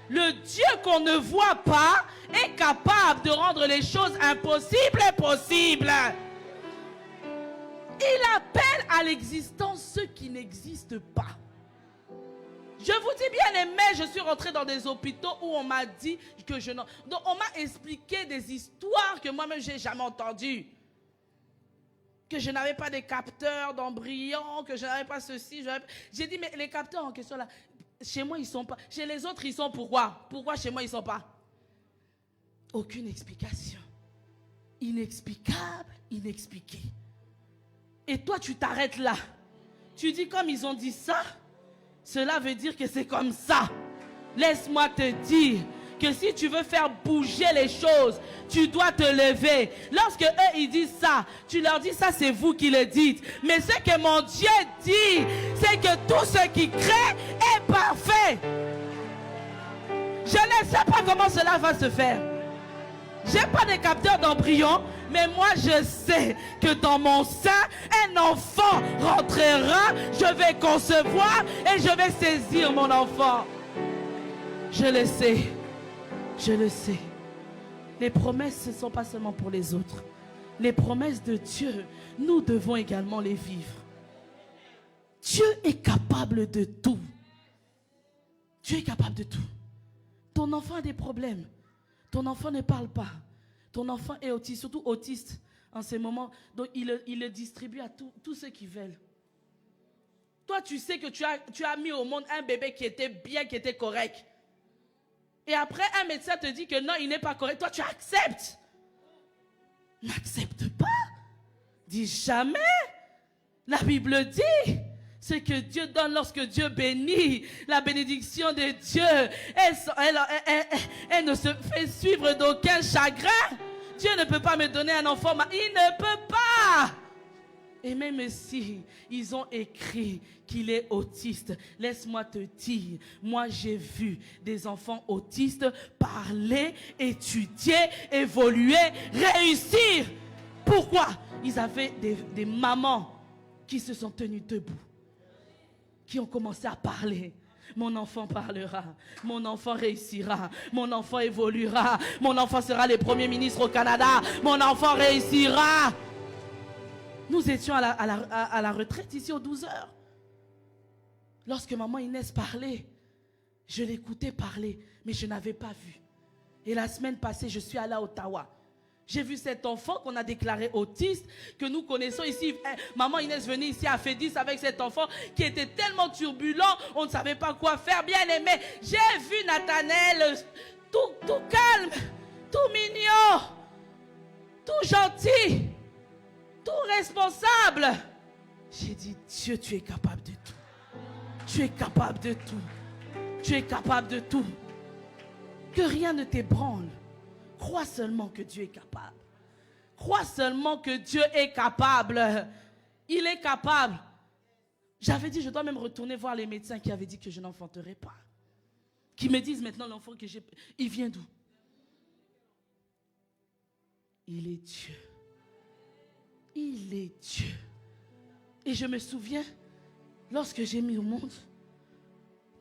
Le Dieu qu'on ne voit pas est capable de rendre les choses impossibles possibles. Il appelle à l'existence ceux qui n'existent pas. Je vous dis bien aimé, je suis rentré dans des hôpitaux où on m'a dit que je n'en... Donc on m'a expliqué des histoires que moi-même je n'ai jamais entendues. Que je n'avais pas de capteurs d'embryon, que je n'avais pas ceci. J'ai dit, mais les capteurs en question là, chez moi ils ne sont pas. Chez les autres ils sont pourquoi? Pourquoi chez moi ils ne sont pas? Aucune explication. Inexplicable, inexpliqué. Et toi tu t'arrêtes là. Tu dis comme ils ont dit ça, cela veut dire que c'est comme ça. Laisse-moi te dire que si tu veux faire bouger les choses, tu dois te lever. Lorsque eux ils disent ça, tu leur dis ça c'est vous qui le dites. Mais ce que mon Dieu dit, c'est que tout ce qui crée est parfait. Je ne sais pas comment cela va se faire. Je n'ai pas de capteur d'embryon, mais moi je sais que dans mon sein, un enfant rentrera, je vais concevoir et je vais saisir mon enfant. Je le sais, je le sais. Les promesses, ce ne sont pas seulement pour les autres. Les promesses de Dieu, nous devons également les vivre. Dieu est capable de tout. Dieu est capable de tout. Ton enfant a des problèmes. Ton enfant ne parle pas. Ton enfant est autiste, surtout autiste en ces moments. Donc il le distribue à tous ceux qui veulent. Toi, tu sais que tu as mis au monde un bébé qui était bien, qui était correct. Et après, un médecin te dit que non, il n'est pas correct. Toi, tu acceptes. N'accepte pas. Dis jamais. La Bible dit, ce que Dieu donne lorsque Dieu bénit, la bénédiction de Dieu, elle ne se fait suivre d'aucun chagrin. Dieu ne peut pas me donner un enfant, il ne peut pas. Et même si ils ont écrit qu'il est autiste, laisse-moi te dire, moi j'ai vu des enfants autistes parler, étudier, évoluer, réussir. Pourquoi? Ils avaient des mamans qui se sont tenues debout, qui ont commencé à parler. Mon enfant parlera, mon enfant réussira, mon enfant évoluera, mon enfant sera le premier ministre au Canada, mon enfant réussira. Nous étions à la retraite ici aux 12 heures. Lorsque maman Inès parlait, je l'écoutais parler, mais je n'avais pas vu. Et la semaine passée, je suis allée à Ottawa. J'ai vu cet enfant qu'on a déclaré autiste, que nous connaissons ici. Maman Inès venait ici à Fédis avec cet enfant qui était tellement turbulent, on ne savait pas quoi faire. Bien aimé, j'ai vu Nathanaël tout calme, tout mignon, tout gentil, tout responsable. J'ai dit, Dieu, tu es capable de tout. Tu es capable de tout. Tu es capable de tout. Que rien ne t'ébranle. Crois seulement que Dieu est capable. Crois seulement que Dieu est capable. Il est capable. J'avais dit, je dois même retourner voir les médecins qui avaient dit que je n'enfanterais pas. Qui me disent maintenant, l'enfant que j'ai, il vient d'où? Il est Dieu. Il est Dieu. Et je me souviens, lorsque j'ai mis au monde,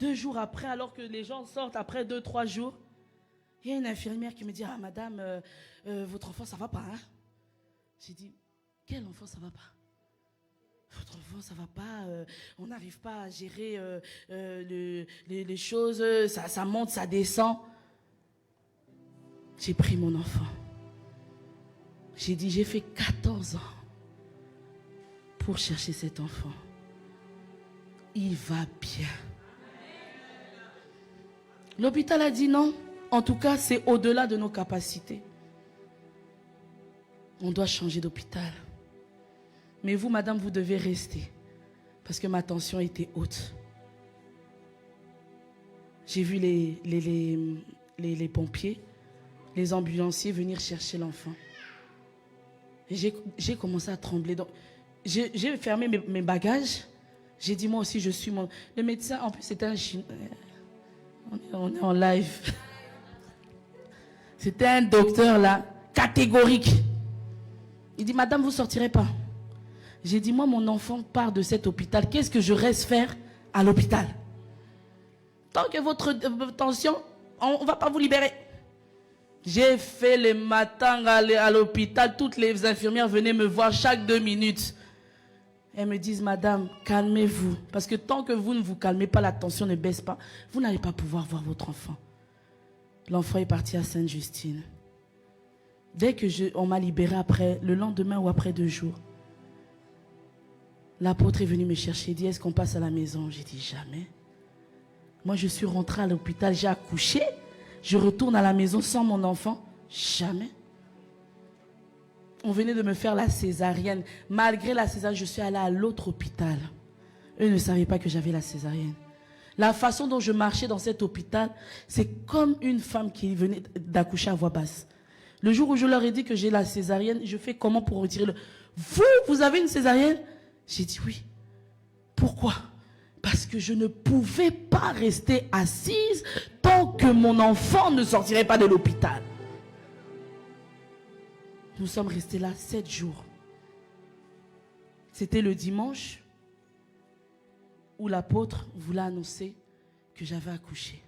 2 jours après, alors que les gens sortent après 2-3 jours, il y a une infirmière qui me dit, ah madame, votre enfant ça va pas, hein? J'ai dit, quel enfant ça va pas? Votre enfant ça va pas, on n'arrive pas à gérer les choses, ça monte, ça descend. J'ai pris mon enfant. J'ai dit, j'ai fait 14 ans pour chercher cet enfant. Il va bien. L'hôpital a dit non. En tout cas, c'est au-delà de nos capacités. On doit changer d'hôpital. Mais vous, madame, vous devez rester. Parce que ma tension était haute. J'ai vu les pompiers, les ambulanciers venir chercher l'enfant. J'ai commencé à trembler. Donc, j'ai fermé mes bagages. J'ai dit, moi aussi, je suis mon... Le médecin, en plus, c'était un Chinois. On est en live. C'était un docteur là, catégorique. Il dit, madame, vous ne sortirez pas. J'ai dit, moi, mon enfant part de cet hôpital. Qu'est-ce que je reste faire à l'hôpital? Tant que votre tension, on ne va pas vous libérer. J'ai fait le matin à l'hôpital. Toutes les infirmières venaient me voir chaque 2 minutes. Elles me disent, madame, calmez-vous. Parce que tant que vous ne vous calmez pas, la tension ne baisse pas. Vous n'allez pas pouvoir voir votre enfant. L'enfant est parti à Sainte-Justine. Dès que on m'a libéré après, le lendemain ou après 2 jours, l'apôtre est venu me chercher. Il dit, est-ce qu'on passe à la maison? J'ai dit, jamais. Moi, je suis rentrée à l'hôpital, j'ai accouché. Je retourne à la maison sans mon enfant? Jamais. On venait de me faire la césarienne. Malgré la césarienne, je suis allée à l'autre hôpital. Eux ne savaient pas que j'avais la césarienne. La façon dont je marchais dans cet hôpital, c'est comme une femme qui venait d'accoucher à voix basse. Le jour où je leur ai dit que j'ai la césarienne, je fais comment pour retirer le... Vous avez une césarienne? J'ai dit oui. Pourquoi? Parce que je ne pouvais pas rester assise tant que mon enfant ne sortirait pas de l'hôpital. Nous sommes restés là 7 jours. C'était le dimanche où l'apôtre voulait annoncer que j'avais accouché.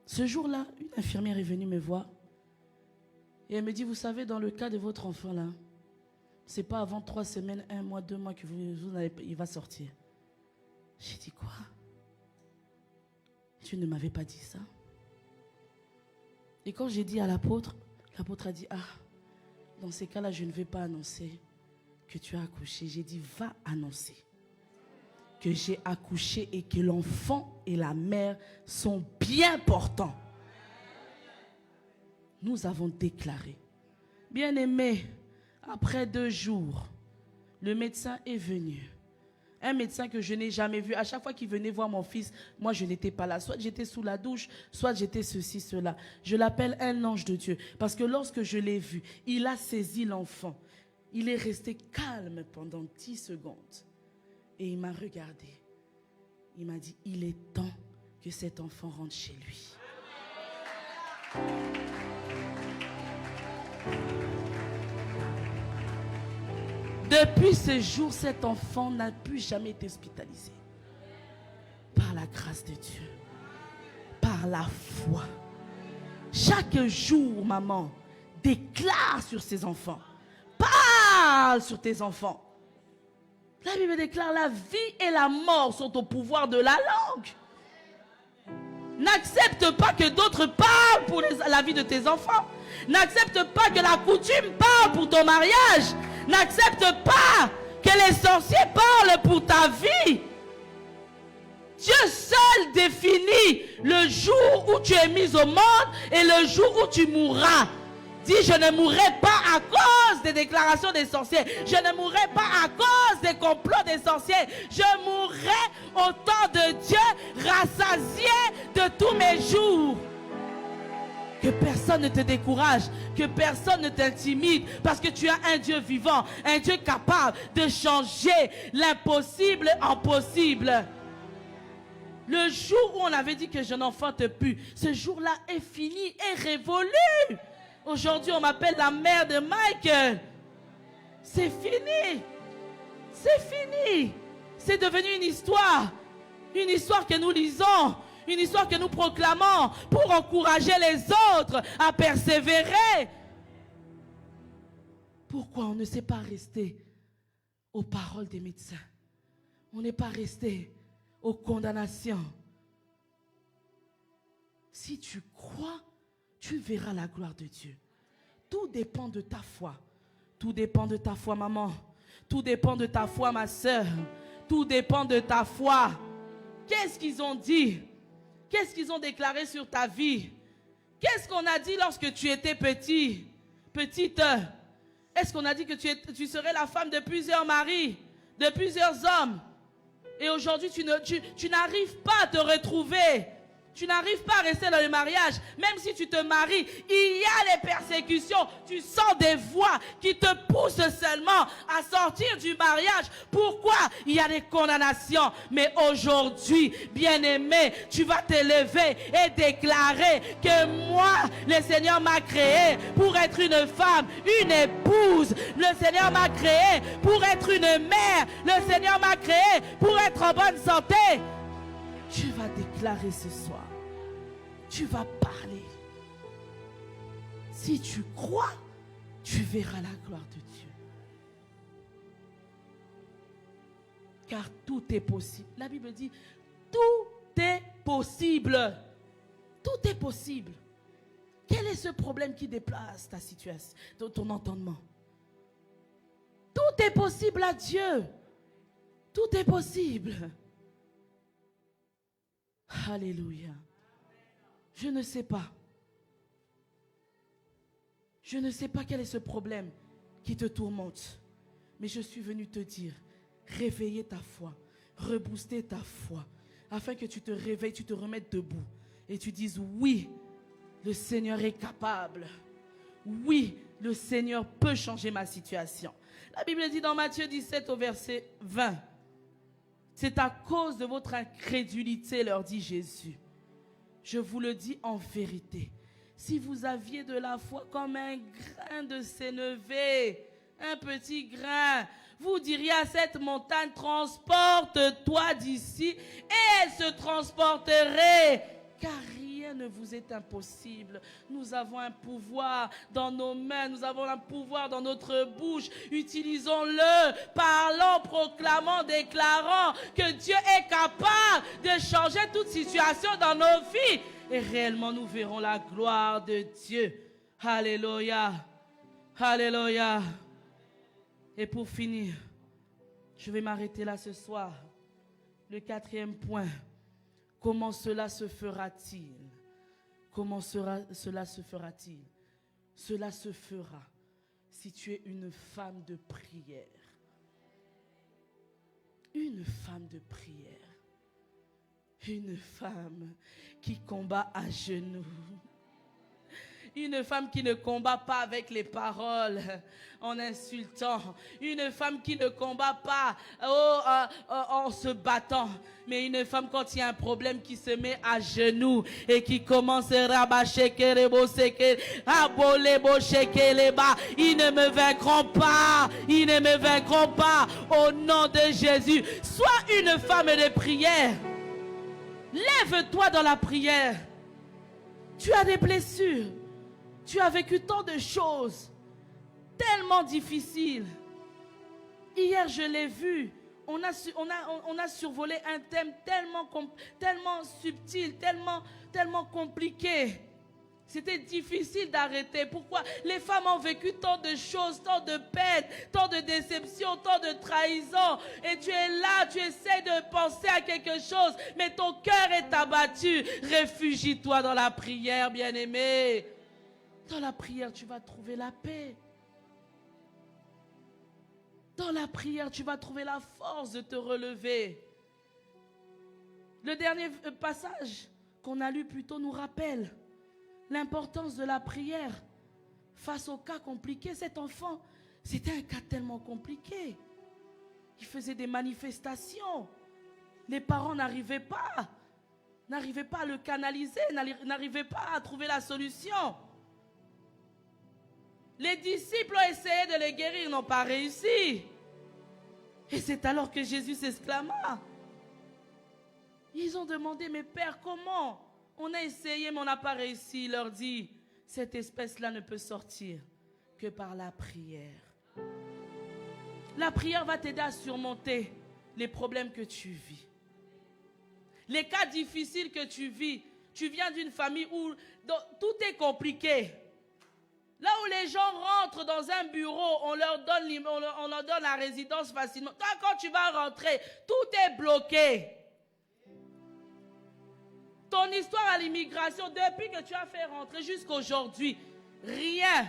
Ce jour-là, une infirmière est venue me voir et elle me dit, vous savez, dans le cas de votre enfant là, c'est pas avant 3 semaines, 1 mois, 2 mois que il va sortir. J'ai dit quoi? Tu ne m'avais pas dit ça. Et quand j'ai dit à l'apôtre a dit, ah, dans ces cas-là, je ne vais pas annoncer que tu as accouché. J'ai dit, va annoncer que j'ai accouché et que l'enfant et la mère sont bien portants. nous avons déclaré. Bien-aimé, après 2 jours, le médecin est venu. Un médecin que je n'ai jamais vu. À chaque fois qu'il venait voir mon fils, moi je n'étais pas là. Soit j'étais sous la douche, soit j'étais ceci, cela. Je l'appelle un ange de Dieu. Parce que lorsque je l'ai vu, il a saisi l'enfant. Il est resté calme pendant 10 secondes. Et il m'a regardé. Il m'a dit, il est temps que cet enfant rentre chez lui. Depuis ce jour, cet enfant n'a plus jamais été hospitalisé. Par la grâce de Dieu. Par la foi. Chaque jour, maman, déclare sur ses enfants. Parle sur tes enfants. La Bible déclare, la vie et la mort sont au pouvoir de la langue. N'accepte pas que d'autres parlent pour la vie de tes enfants. N'accepte pas que la coutume parle pour ton mariage. N'accepte pas que les sorciers parlent pour ta vie. Dieu seul définit le jour où tu es mis au monde et le jour où tu mourras. Dis, je ne mourrai pas à cause des déclarations des sorciers. Je ne mourrai pas à cause des complots des sorciers. Je mourrai au temps de Dieu, rassasié de tous mes jours. Que personne ne te décourage, que personne ne t'intimide, parce que tu as un Dieu vivant, un Dieu capable de changer l'impossible en possible. Le jour où on avait dit que je n'enfante plus, ce jour-là est fini, est révolu. Aujourd'hui, on m'appelle la mère de Michael. C'est fini. C'est fini. C'est devenu une histoire que nous lisons. Une histoire que nous proclamons pour encourager les autres à persévérer. Pourquoi on ne s'est pas resté aux paroles des médecins? On n'est pas resté aux condamnations. Si tu crois, tu verras la gloire de Dieu. Tout dépend de ta foi. Tout dépend de ta foi, maman. Tout dépend de ta foi, ma soeur. Tout dépend de ta foi. Qu'est-ce qu'ils ont dit? Qu'est-ce qu'ils ont déclaré sur ta vie? Qu'est-ce qu'on a dit lorsque tu étais petit? Petite? Est-ce qu'on a dit que tu serais la femme de plusieurs maris, de plusieurs hommes? Et aujourd'hui, tu n'arrives pas à te retrouver. Tu n'arrives pas à rester dans le mariage. Même si tu te maries, il y a les persécutions. Tu sens des voix qui te poussent seulement à sortir du mariage. Pourquoi? Il y a des condamnations. Mais aujourd'hui, bien-aimé, tu vas te lever et déclarer que moi, le Seigneur m'a créé pour être une femme, une épouse. Le Seigneur m'a créé pour être une mère. Le Seigneur m'a créé pour être en bonne santé. Tu vas déclarer ce soir. Tu vas parler. Si tu crois, tu verras la gloire de Dieu. Car tout est possible. La Bible dit, tout est possible. Tout est possible. Quel est ce problème qui déplace ta situation, ton entendement? Tout est possible à Dieu. Tout est possible. Alléluia. Je ne sais pas. Je ne sais pas quel est ce problème qui te tourmente. Mais je suis venu te dire, réveiller ta foi, rebooster ta foi, afin que tu te réveilles, tu te remettes debout et tu dises, oui, le Seigneur est capable. Oui, le Seigneur peut changer ma situation. La Bible dit dans Matthieu 17 au verset 20, c'est à cause de votre incrédulité, leur dit Jésus. Je vous le dis en vérité. Si vous aviez de la foi comme un grain de sénévé, un petit grain, vous diriez à cette montagne, transporte-toi d'ici, et elle se transporterait. Car rien ne vous est impossible. Nous avons un pouvoir dans nos mains, nous avons un pouvoir dans notre bouche. Utilisons-le, parlons, proclamons, déclarons que Dieu est capable de changer toute situation dans nos vies. Et réellement, nous verrons la gloire de Dieu. Alléluia. Alléluia. Et pour finir, je vais m'arrêter là ce soir. Le 4e point. Comment cela se fera-t-il? Comment cela se fera-t-il? Cela se fera si tu es une femme de prière. Une femme de prière. Une femme qui combat à genoux. Une femme qui ne combat pas avec les paroles en insultant. Une femme qui ne combat pas en se battant. Mais une femme, quand il y a un problème, qui se met à genoux et qui commence à rabâcher, ils ne me vaincront pas. Ils ne me vaincront pas. Au nom de Jésus. Sois une femme de prière. Lève-toi dans la prière. Tu as des blessures. Tu as vécu tant de choses, tellement difficiles. Hier, je l'ai vu. On a survolé un thème tellement subtil, tellement compliqué. C'était difficile d'arrêter. Pourquoi? Les femmes ont vécu tant de choses, tant de peines, tant de déceptions, tant de trahisons. Et tu es là, tu essaies de penser à quelque chose, mais ton cœur est abattu. Réfugie-toi dans la prière, bien-aimé. Dans la prière, tu vas trouver la paix. Dans la prière, tu vas trouver la force de te relever. Le dernier passage qu'on a lu plus tôt nous rappelle l'importance de la prière face au cas compliqué. Cet enfant, c'était un cas tellement compliqué. Il faisait des manifestations. Les parents n'arrivaient pas à le canaliser, n'arrivaient pas à trouver la solution. Les disciples ont essayé de le guérir, n'ont pas réussi. Et c'est alors que Jésus s'exclama. Ils ont demandé, mais Père, comment? On a essayé, mais on n'a pas réussi. Il leur dit, cette espèce-là ne peut sortir que par la prière. La prière va t'aider à surmonter les problèmes que tu vis. Les cas difficiles que tu vis. Tu viens d'une famille où tout est compliqué. Là où les gens rentrent dans un bureau, on leur donne la résidence facilement. Toi, quand tu vas rentrer, tout est bloqué. Ton histoire à l'immigration, depuis que tu as fait rentrer jusqu'à aujourd'hui, rien.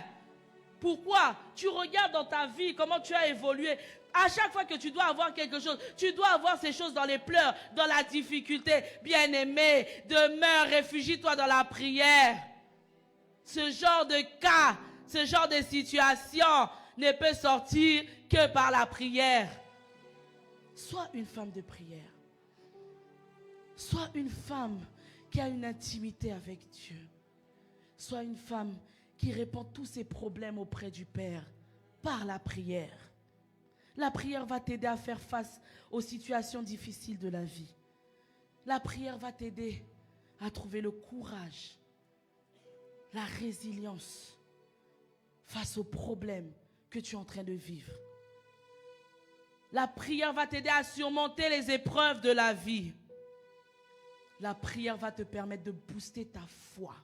Pourquoi? Tu regardes dans ta vie comment tu as évolué. À chaque fois que tu dois avoir quelque chose, tu dois avoir ces choses dans les pleurs, dans la difficulté. Bien-aimé, demeure, réfugie-toi dans la prière. Ce genre de cas, ce genre de situation ne peut sortir que par la prière. Sois une femme de prière. Sois une femme qui a une intimité avec Dieu. Sois une femme qui répond tous ses problèmes auprès du Père par la prière. La prière va t'aider à faire face aux situations difficiles de la vie. La prière va t'aider à trouver le courage, la résilience face aux problèmes que tu es en train de vivre. La prière va t'aider à surmonter les épreuves de la vie. La prière va te permettre de booster ta foi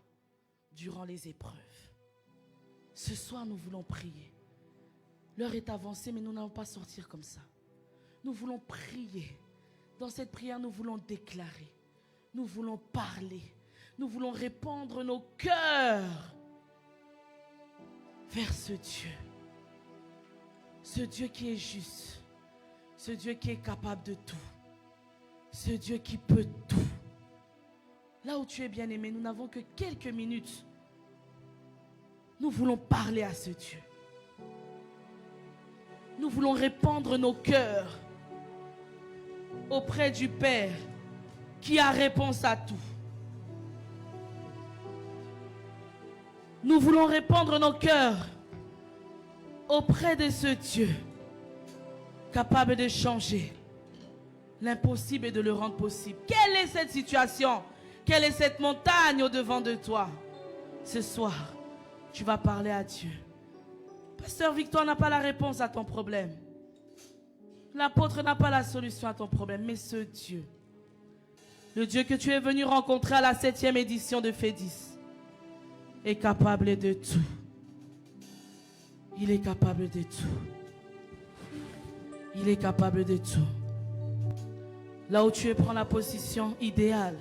durant les épreuves. Ce soir, nous voulons prier. L'heure est avancée, mais nous n'allons pas sortir comme ça. Nous voulons prier. Dans cette prière, nous voulons déclarer. Nous voulons parler. Nous voulons répandre nos cœurs vers ce Dieu. Ce Dieu qui est juste. Ce Dieu qui est capable de tout. Ce Dieu qui peut tout. Là où tu es bien-aimé, nous n'avons que quelques minutes. Nous voulons parler à ce Dieu. Nous voulons répandre nos cœurs auprès du Père qui a réponse à tout. Nous voulons répandre nos cœurs auprès de ce Dieu capable de changer l'impossible et de le rendre possible. Quelle est cette situation? Quelle est cette montagne au-devant de toi? Ce soir, tu vas parler à Dieu. Pasteur Victor n'a pas la réponse à ton problème. L'apôtre n'a pas la solution à ton problème, mais ce Dieu, le Dieu que tu es venu rencontrer à la 7e édition de FEDIS, est capable de tout. Il est capable de tout. Il est capable de tout. Là où tu es, prends la position idéale.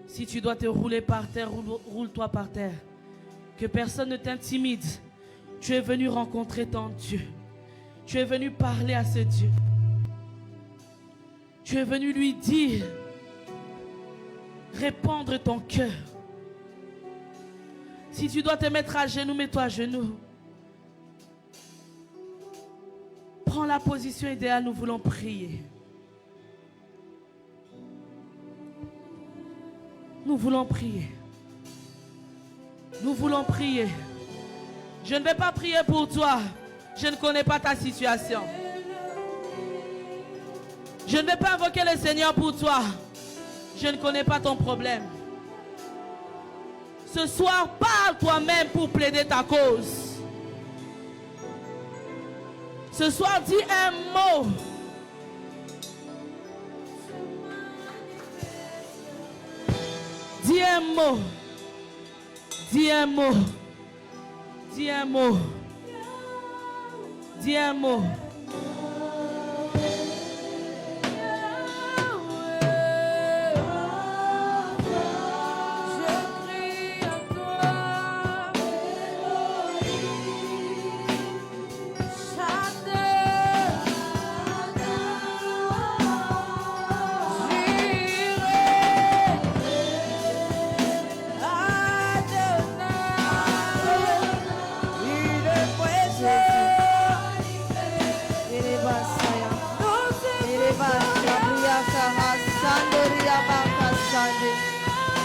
Si tu dois te rouler par terre, roule-toi par terre. Que personne ne t'intimide. Tu es venu rencontrer ton Dieu. Tu es venu parler à ce Dieu. Tu es venu lui dire, répandre ton cœur. Si tu dois te mettre à genoux, mets-toi à genoux. Prends la position idéale, nous voulons prier. Nous voulons prier. Nous voulons prier. Je ne vais pas prier pour toi. Je ne connais pas ta situation. Je ne vais pas invoquer le Seigneur pour toi. Je ne connais pas ton problème. Ce soir, parle toi-même pour plaider ta cause. Ce soir, dis un mot. Dis un mot. Dis un mot. Dis un mot. Dis un mot.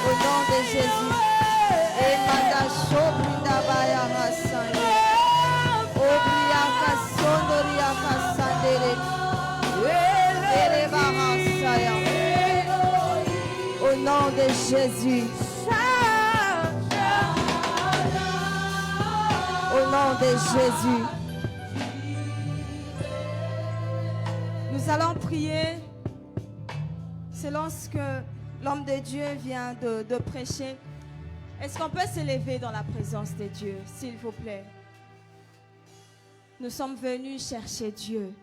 Au nom de Jésus. Et manda shobrinda baya hasande. Obria kasondoria kasandere. Ereba hasaya. Au nom de Jésus. Au nom de Jésus. Nous allons prier selon ce que l'homme de Dieu vient de prêcher. Est-ce qu'on peut s'élever dans la présence de Dieu, s'il vous plaît? Nous sommes venus chercher Dieu.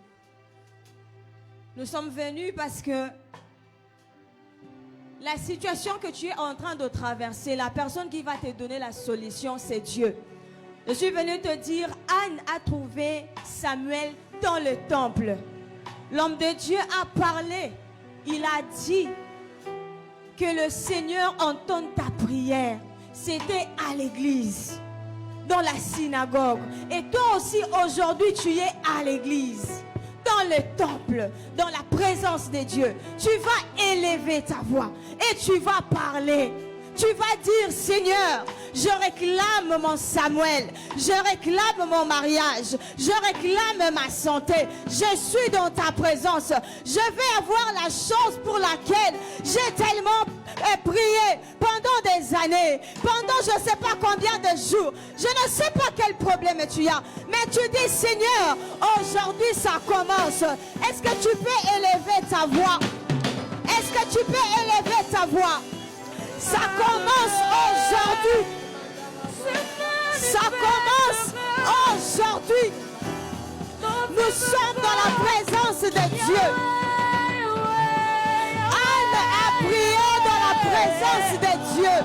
Nous sommes venus parce que la situation que tu es en train de traverser, la personne qui va te donner la solution, c'est Dieu. Je suis venue te dire, Anne a trouvé Samuel dans le temple. L'homme de Dieu a parlé. Il a dit que le Seigneur entende ta prière. C'était à l'église, dans la synagogue. Et toi aussi, aujourd'hui, tu es à l'église, dans le temple, dans la présence de Dieu. Tu vas élever ta voix et tu vas parler. Tu vas dire, Seigneur, je réclame mon Samuel, je réclame mon mariage, je réclame ma santé. Je suis dans ta présence. Je vais avoir la chose pour laquelle j'ai tellement prié pendant des années, pendant je ne sais pas combien de jours. Je ne sais pas quel problème tu as, mais tu dis, Seigneur, aujourd'hui ça commence. Est-ce que tu peux élever ta voix? Est-ce que tu peux élever ta voix? Ça commence aujourd'hui. Ça commence aujourd'hui. Nous sommes dans la présence de Dieu. Anne a prié dans la présence de Dieu.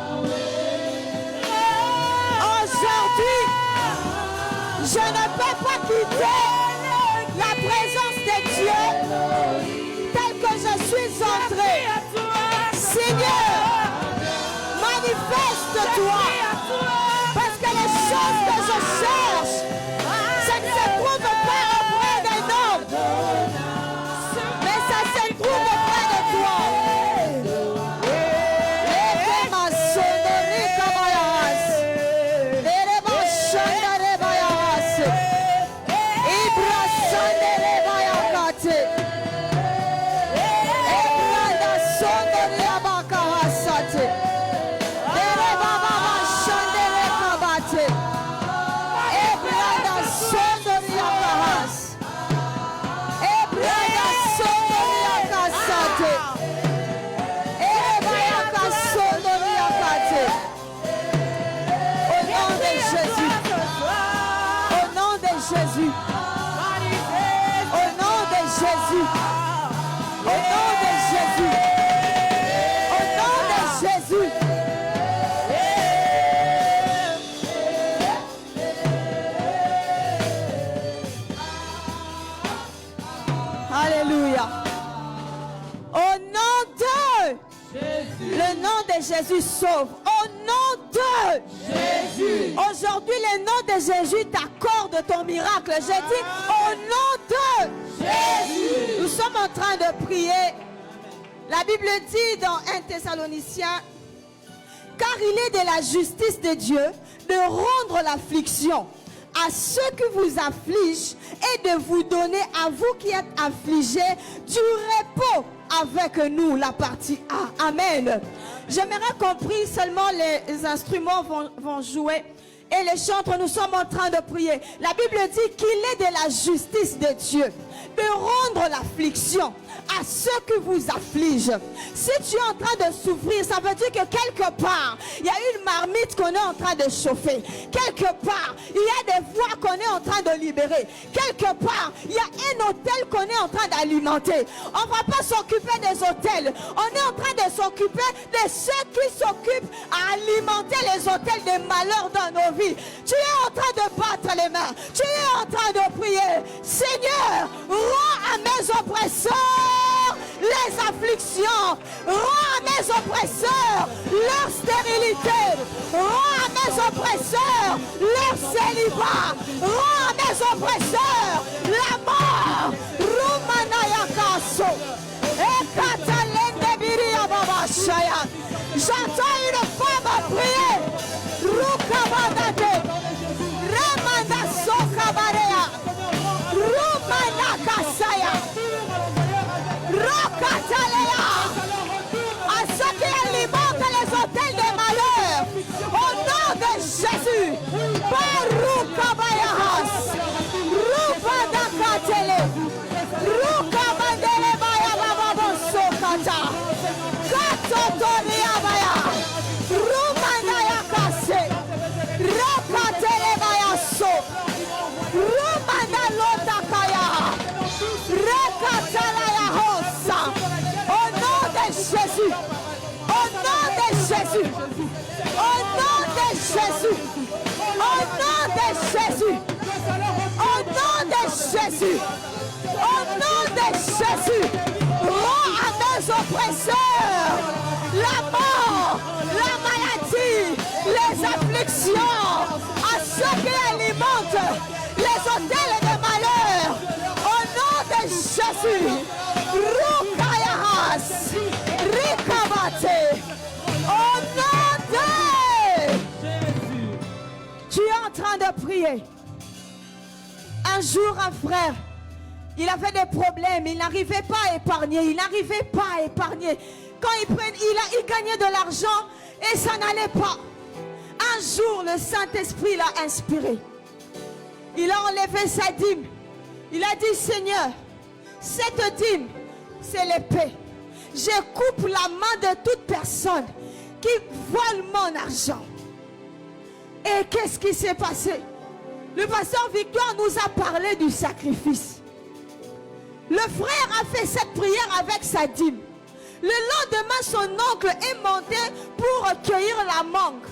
Aujourd'hui, je ne peux pas quitter la présence de Dieu telle que je suis entrée. Seigneur, manifeste-toi, parce que les choses que je cherche, ça ne se trouve pas auprès d'un homme, mais ça se trouve auprès de toi. Jésus sauve. Au nom de Jésus. Aujourd'hui, le nom de Jésus t'accorde ton miracle. J'ai dit au nom de Jésus. Nous sommes en train de prier. La Bible dit dans 1 Thessaloniciens, car il est de la justice de Dieu de rendre l'affliction à ceux qui vous affligent et de vous donner à vous qui êtes affligés du repos avec nous. La partie A. Amen. J'aimerais qu'on prie, seulement les instruments vont jouer. Et les chantres, nous sommes en train de prier. La Bible dit qu'il est de la justice de Dieu de rendre l'affliction à ceux qui vous affligent. Si tu es en train de souffrir, ça veut dire que quelque part, il y a une marmite qu'on est en train de chauffer. Quelque part, il y a des voies qu'on est en train de libérer. Quelque part, il y a un hôtel qu'on est en train d'alimenter. On ne va pas s'occuper des hôtels. On est en train de s'occuper de ceux qui s'occupent à alimenter les hôtels des malheurs dans nos vies. Tu es en train de battre les mains. Tu es en train de prier. Seigneur, rends à mes oppresseurs les afflictions. Rends à mes oppresseurs leur stérilité. Rends à mes oppresseurs leur célibat. Rends à mes oppresseurs la mort. Rumanayakaso. Ekatalende biria babashaya. J'entends une femme prier. Rukabadate. Remanda sokabarea. Rumanakasaya. Rokatalea. À ceux qui alimentent les hôtels des malheurs. Au nom de Jésus. Barukabayahas. Rubadakatele. Rukabandele bayabababosokata. Katotoriabaya. Rumanayakase. Rokatele bayaso. Rumandalotakaya. Rekatalaya hosa. Au nom de Jésus. Au nom de Jésus. Au nom de Jésus. Au nom de Jésus. Au nom de Jésus. Au nom de Jésus. Rends à mes oppresseurs la mort, la maladie, les afflictions, à ceux qui alimentent les hôtels de malheur. Au nom de Jésus. Rukayahas. Rikabate. Au nom de Jésus. Tu es en train de prier. Un jour, un frère, il avait des problèmes, il n'arrivait pas à épargner, Quand il gagnait de l'argent et ça n'allait pas. Un jour, le Saint-Esprit l'a inspiré. Il a enlevé sa dîme. Il a dit, Seigneur, cette dîme, c'est l'épée. Je coupe la main de toute personne qui vole mon argent. Et qu'est-ce qui s'est passé? Le pasteur Victoire nous a parlé du sacrifice. Le frère a fait cette prière avec sa dîme. Le lendemain, son oncle est monté pour recueillir la mangue.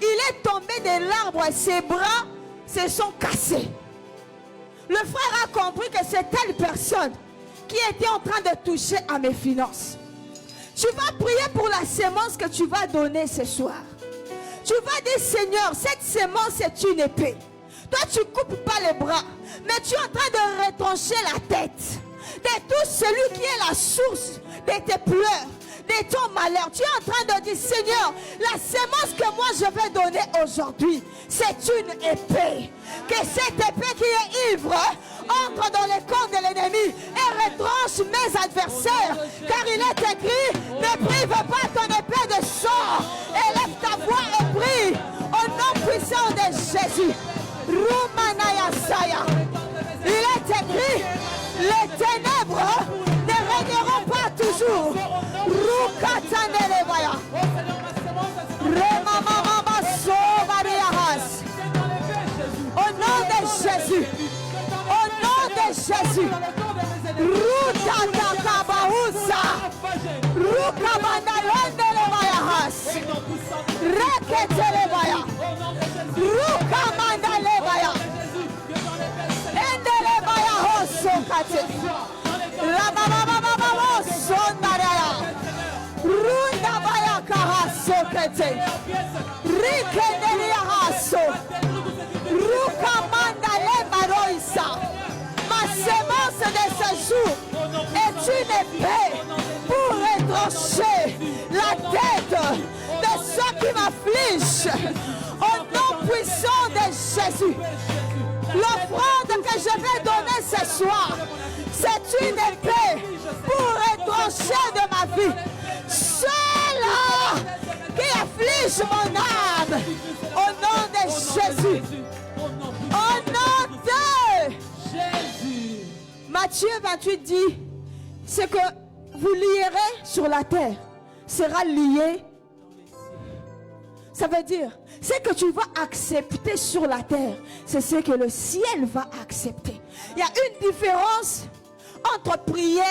Il est tombé de l'arbre et ses bras se sont cassés. Le frère a compris que c'est telle personne qui était en train de toucher à mes finances. Tu vas prier pour la sémence que tu vas donner ce soir. Tu vas dire, Seigneur, cette sémence est une épée. Toi, tu ne coupes pas les bras, mais tu es en train de retrancher la tête de tout celui qui est la source de tes pleurs, de ton malheur. Tu es en train de dire, Seigneur, la sémence que moi je vais donner aujourd'hui, c'est une épée. Que cette épée qui est ivre entre dans les corps de l'ennemi et retranche mes adversaires. Car il est écrit, ne prive pas ton épée de sort. Élève ta voix et prie au nom puissant de Jésus. Rumanaya Saya. Il est écrit, les ténèbres ne régneront pas toujours. Rukatanelevaya. Remamama Sobariahas. Au nom de Jésus. Au nom de Jésus. Rutatakabahusa. Rukabandalendelevayahas. Reketelevaya. Rukamandalevaya. Endelevaya hosokate. Rabababababo sondaraya. Rundabaya kahaso Sokete. Rikeneria Haso. Rukamanda Lemaroisa. Ma semence de ce jour est une épée pour retrancher la tête de ceux qui m'affligent. Au nom puissant de Jésus. L'offrande que je vais donner ce soir, c'est une épée pour retrancher de ma vie ceux-là qui affligent mon âme. Au nom de Jésus. Au nom de Jésus. Matthieu 28 dit, ce que vous lierez sur la terre sera lié. Ça veut dire, ce que tu vas accepter sur la terre, c'est ce que le ciel va accepter. Il y a une différence entre prier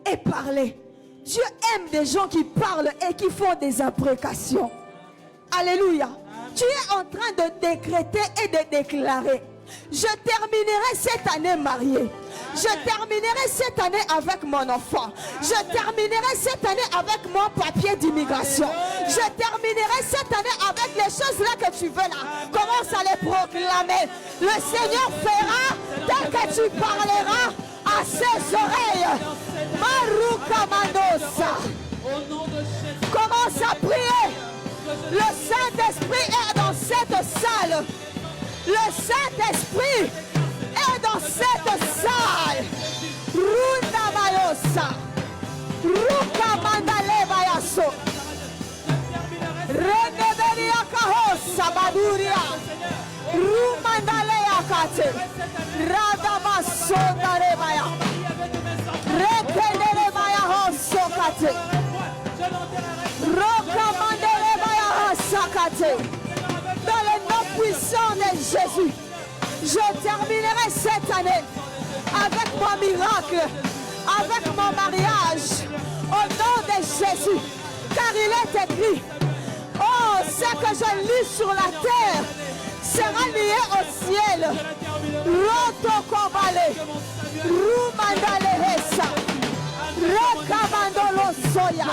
et parler. Dieu aime des gens qui parlent et qui font des imprécations. Alléluia. Tu es en train de décréter et de déclarer. Je terminerai cette année mariée. Je terminerai cette année avec mon enfant. Je terminerai cette année avec mon papier d'immigration. Je terminerai cette année avec les choses là que tu veux là. Commence à les proclamer. Le Seigneur fera tel que tu parleras à ses oreilles. Maruka Manosa. Commence à prier. Le Saint-Esprit est dans cette salle. Le Saint-Esprit est dans cette salle. Runda Mayosa. Ruka Mandale Mayaso. Reneberia Kahosa Baduria. Rumandale Yakate. Radamaso Darebaya. Rekenere Maya Hosokate. Roka Mandale Maya Hosakate. Dans le nom puissant de Jésus, je terminerai cette année avec mon miracle, avec mon mariage, au nom de Jésus, car il est écrit, oh, ce que je lis sur la terre sera lié au ciel. Rotokobale, Rumandale Hesa, Rokamandolo Soya,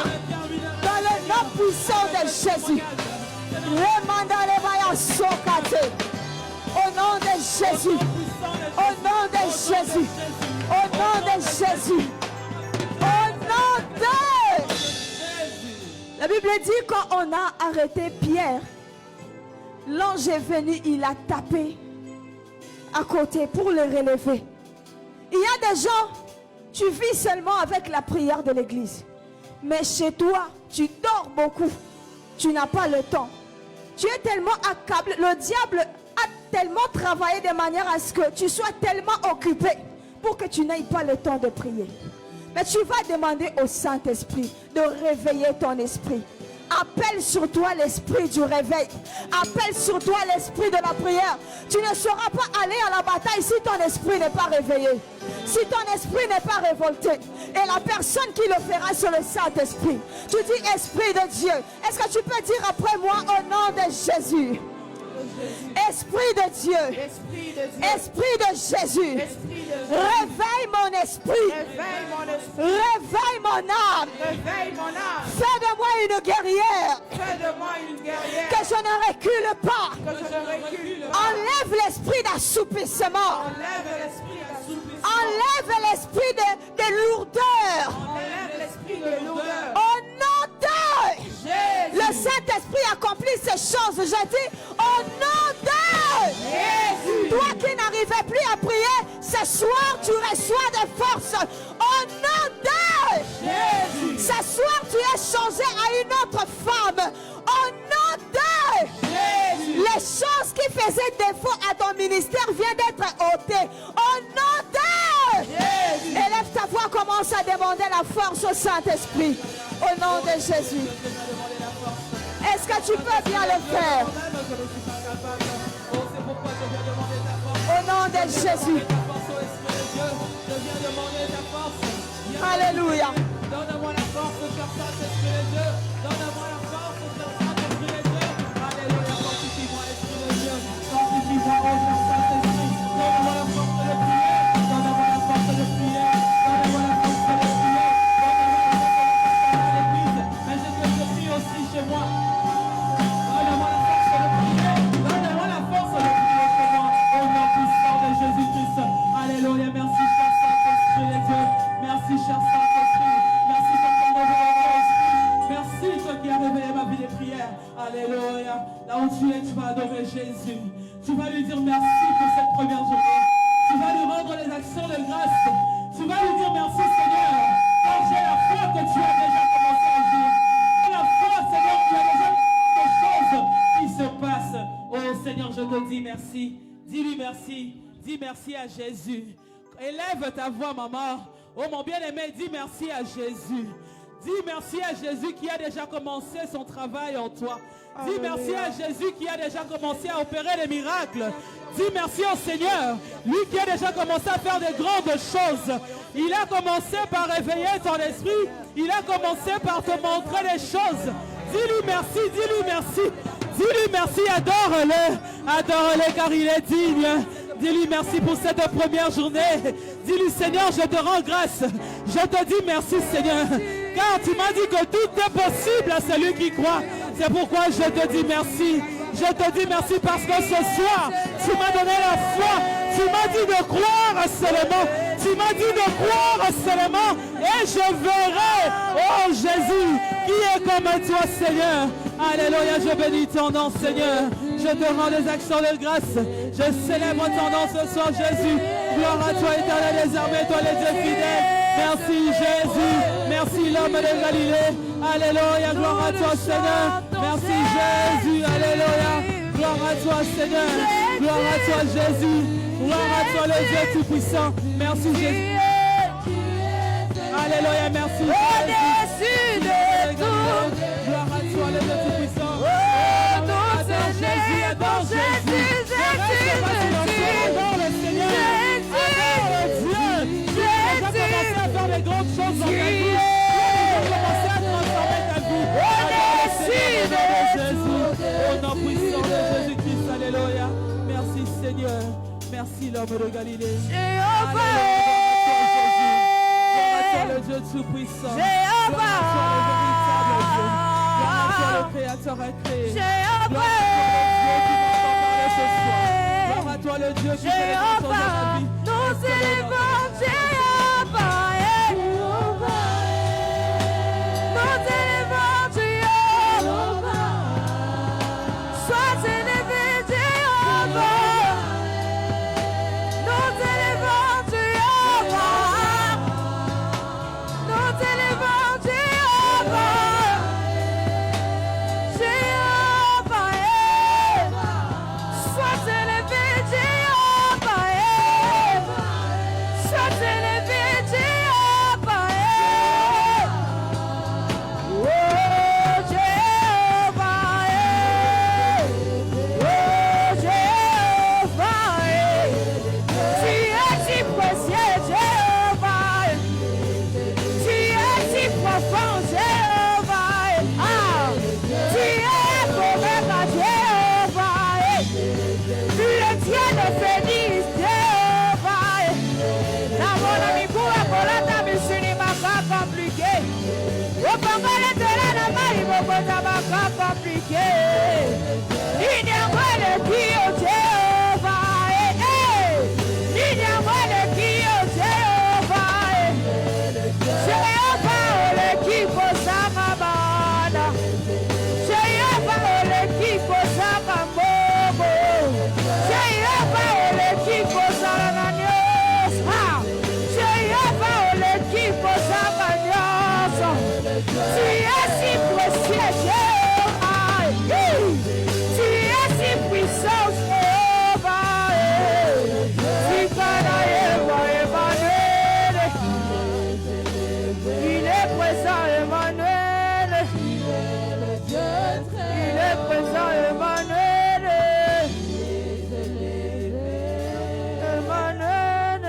dans le nom puissant de Jésus. Au nom de Jésus, au nom de Jésus, au nom de Jésus, au nom de Jésus. La Bible dit quand on a arrêté Pierre, l'ange est venu, il a tapé à côté pour le relever. Il y a des gens, tu vis seulement avec la prière de l'église, mais chez toi, tu dors beaucoup, tu n'as pas le temps. Tu es tellement accablé, le diable a tellement travaillé de manière à ce que tu sois tellement occupé pour que tu n'aies pas le temps de prier. Mais tu vas demander au Saint-Esprit de réveiller ton esprit. Appelle sur toi l'esprit du réveil. Appelle sur toi l'esprit de la prière. Tu ne sauras pas aller à la bataille si ton esprit n'est pas réveillé. Si ton esprit n'est pas révolté. Et la personne qui le fera, c'est le Saint-Esprit. Tu dis Esprit de Dieu. Est-ce que tu peux dire après moi au nom de Jésus? Esprit de Dieu, Esprit de Jésus, réveille mon esprit, réveille mon âme, fais de moi une guerrière, que je ne recule pas, enlève l'esprit d'assoupissement, enlève l'esprit de lourdeur, au nom de Jésus. Le Saint-Esprit accomplit ces choses, je dis au nom de Jésus. Toi qui n'arrivais plus à prier, ce soir tu reçois des forces au nom de Jésus. Ce soir tu es changé à une autre femme au nom de Jésus. Les choses qui faisaient défaut à ton ministère viennent d'être ôtées au nom de Jésus. Élève ta voix, commence à demander la force au Saint-Esprit au nom de Jésus. Est-ce que tu peux bien le faire? Au nom de Jésus. Alléluia. Donne-moi la force, cher Saint-Esprit de Dieu. Donne-moi la force, cher Saint-Esprit de Dieu. Alléluia, fortifie-moi, Esprit de Dieu. Fortifie-moi, oh cher Saint-Esprit. Donne-moi la force de prier. Donne-moi la force de prier. Donne-moi la force de prier. Donne-moi la force de l'église. Mais je prie aussi chez moi. Alléluia. Là où tu es, tu vas adorer Jésus. Tu vas lui dire merci pour cette première journée. Tu vas lui rendre les actions de grâce. Tu vas lui dire merci Seigneur. Car j'ai la foi que tu as déjà commencé à agir. J'ai la foi Seigneur qu'il y a déjà des choses qui se passent. Oh Seigneur, je te dis merci. Dis-lui merci. Dis merci à Jésus. Élève ta voix maman. Oh mon bien-aimé, dis merci à Jésus. Dis merci à Jésus qui a déjà commencé son travail en toi. Dis merci à Jésus qui a déjà commencé à opérer des miracles. Dis merci au Seigneur, lui qui a déjà commencé à faire des grandes choses. Il a commencé par réveiller ton esprit. Il a commencé par te montrer des choses. Dis-lui merci, dis-lui merci. Dis-lui merci, adore-le. Adore-le car il est digne. Dis-lui merci pour cette première journée. Dis-lui Seigneur, je te rends grâce. Je te dis merci Seigneur. Car tu m'as dit que tout est possible à celui qui croit. C'est pourquoi je te dis merci. Je te dis merci parce que ce soir, tu m'as donné la foi. Tu m'as dit de croire seulement. Tu m'as dit de croire seulement. Et je verrai, oh Jésus, qui est comme toi Seigneur. Alléluia, je bénis ton nom Seigneur. Je te rends des actions de grâce. Je célèbre ton nom ce soir Jésus. Gloire à toi éternel des armées, toi les dieux fidèles. Merci Jésus. Merci l'homme de Galilée. Alléluia, gloire à toi Seigneur. Merci Jésus. Alléluia. Gloire à toi Seigneur. Gloire à toi Jésus. Gloire à toi le Dieu Tout-Puissant. Merci Jésus. Alléluia, merci Jésus. Gloire à toi le Dieu Tout-Puissant. Adore Jésus, adore Jésus. Adore le Seigneur. Adore Dieu. Tu as déjà commencé à faire des grandes choses dans ta vie. Tu as commencé à transformer ta vie. Adore Jésus. Au nom puissant de Jésus-Christ. Alléluia. Merci Seigneur. Merci l'homme de Galilée. Alléluia. Le Dieu tout-puissant. Gloire à toi le véritable Dieu. Gloire à toi le Créateur incréé. Gloire à toi le Dieu qui fait les grandes choses dans ta vie. Nous élevons Jéhovah. Nous élevons Jéhovah. Sois élevé Jéhovah. Nous élevons Jéhovah. Nous élevons Jéhovah. Jéhovah. Sois élevé Jéhovah. Sois élevé Jéhovah. Oh Jéhovah. Oh Jéhovah. Tu es si précieux Jéhovah. Tu es si profond Jéhovah. Ah, tu es forever Jéhovah. Le Dieu de Phénix Jéhovah. Na mon ami pour la mission m'a compliqué. Au Congolais de la maille m'a compliqué. Il y a moins de qui au Jéhovah. Il y a moins de qui au Jéhovah. Jéhovah l'équipe au Samabana. Jéhovah l'équipe au Samabobo. Jéhovah l'équipe au Salananios. Jéhovah l'équipe au Samanios. Tu es si précieux Jéhovah. Tu es si puissant Jéhovah. Tu connais Emmanuel. Il est présent Emmanuel. Il est présent Emmanuel. Emmanuel.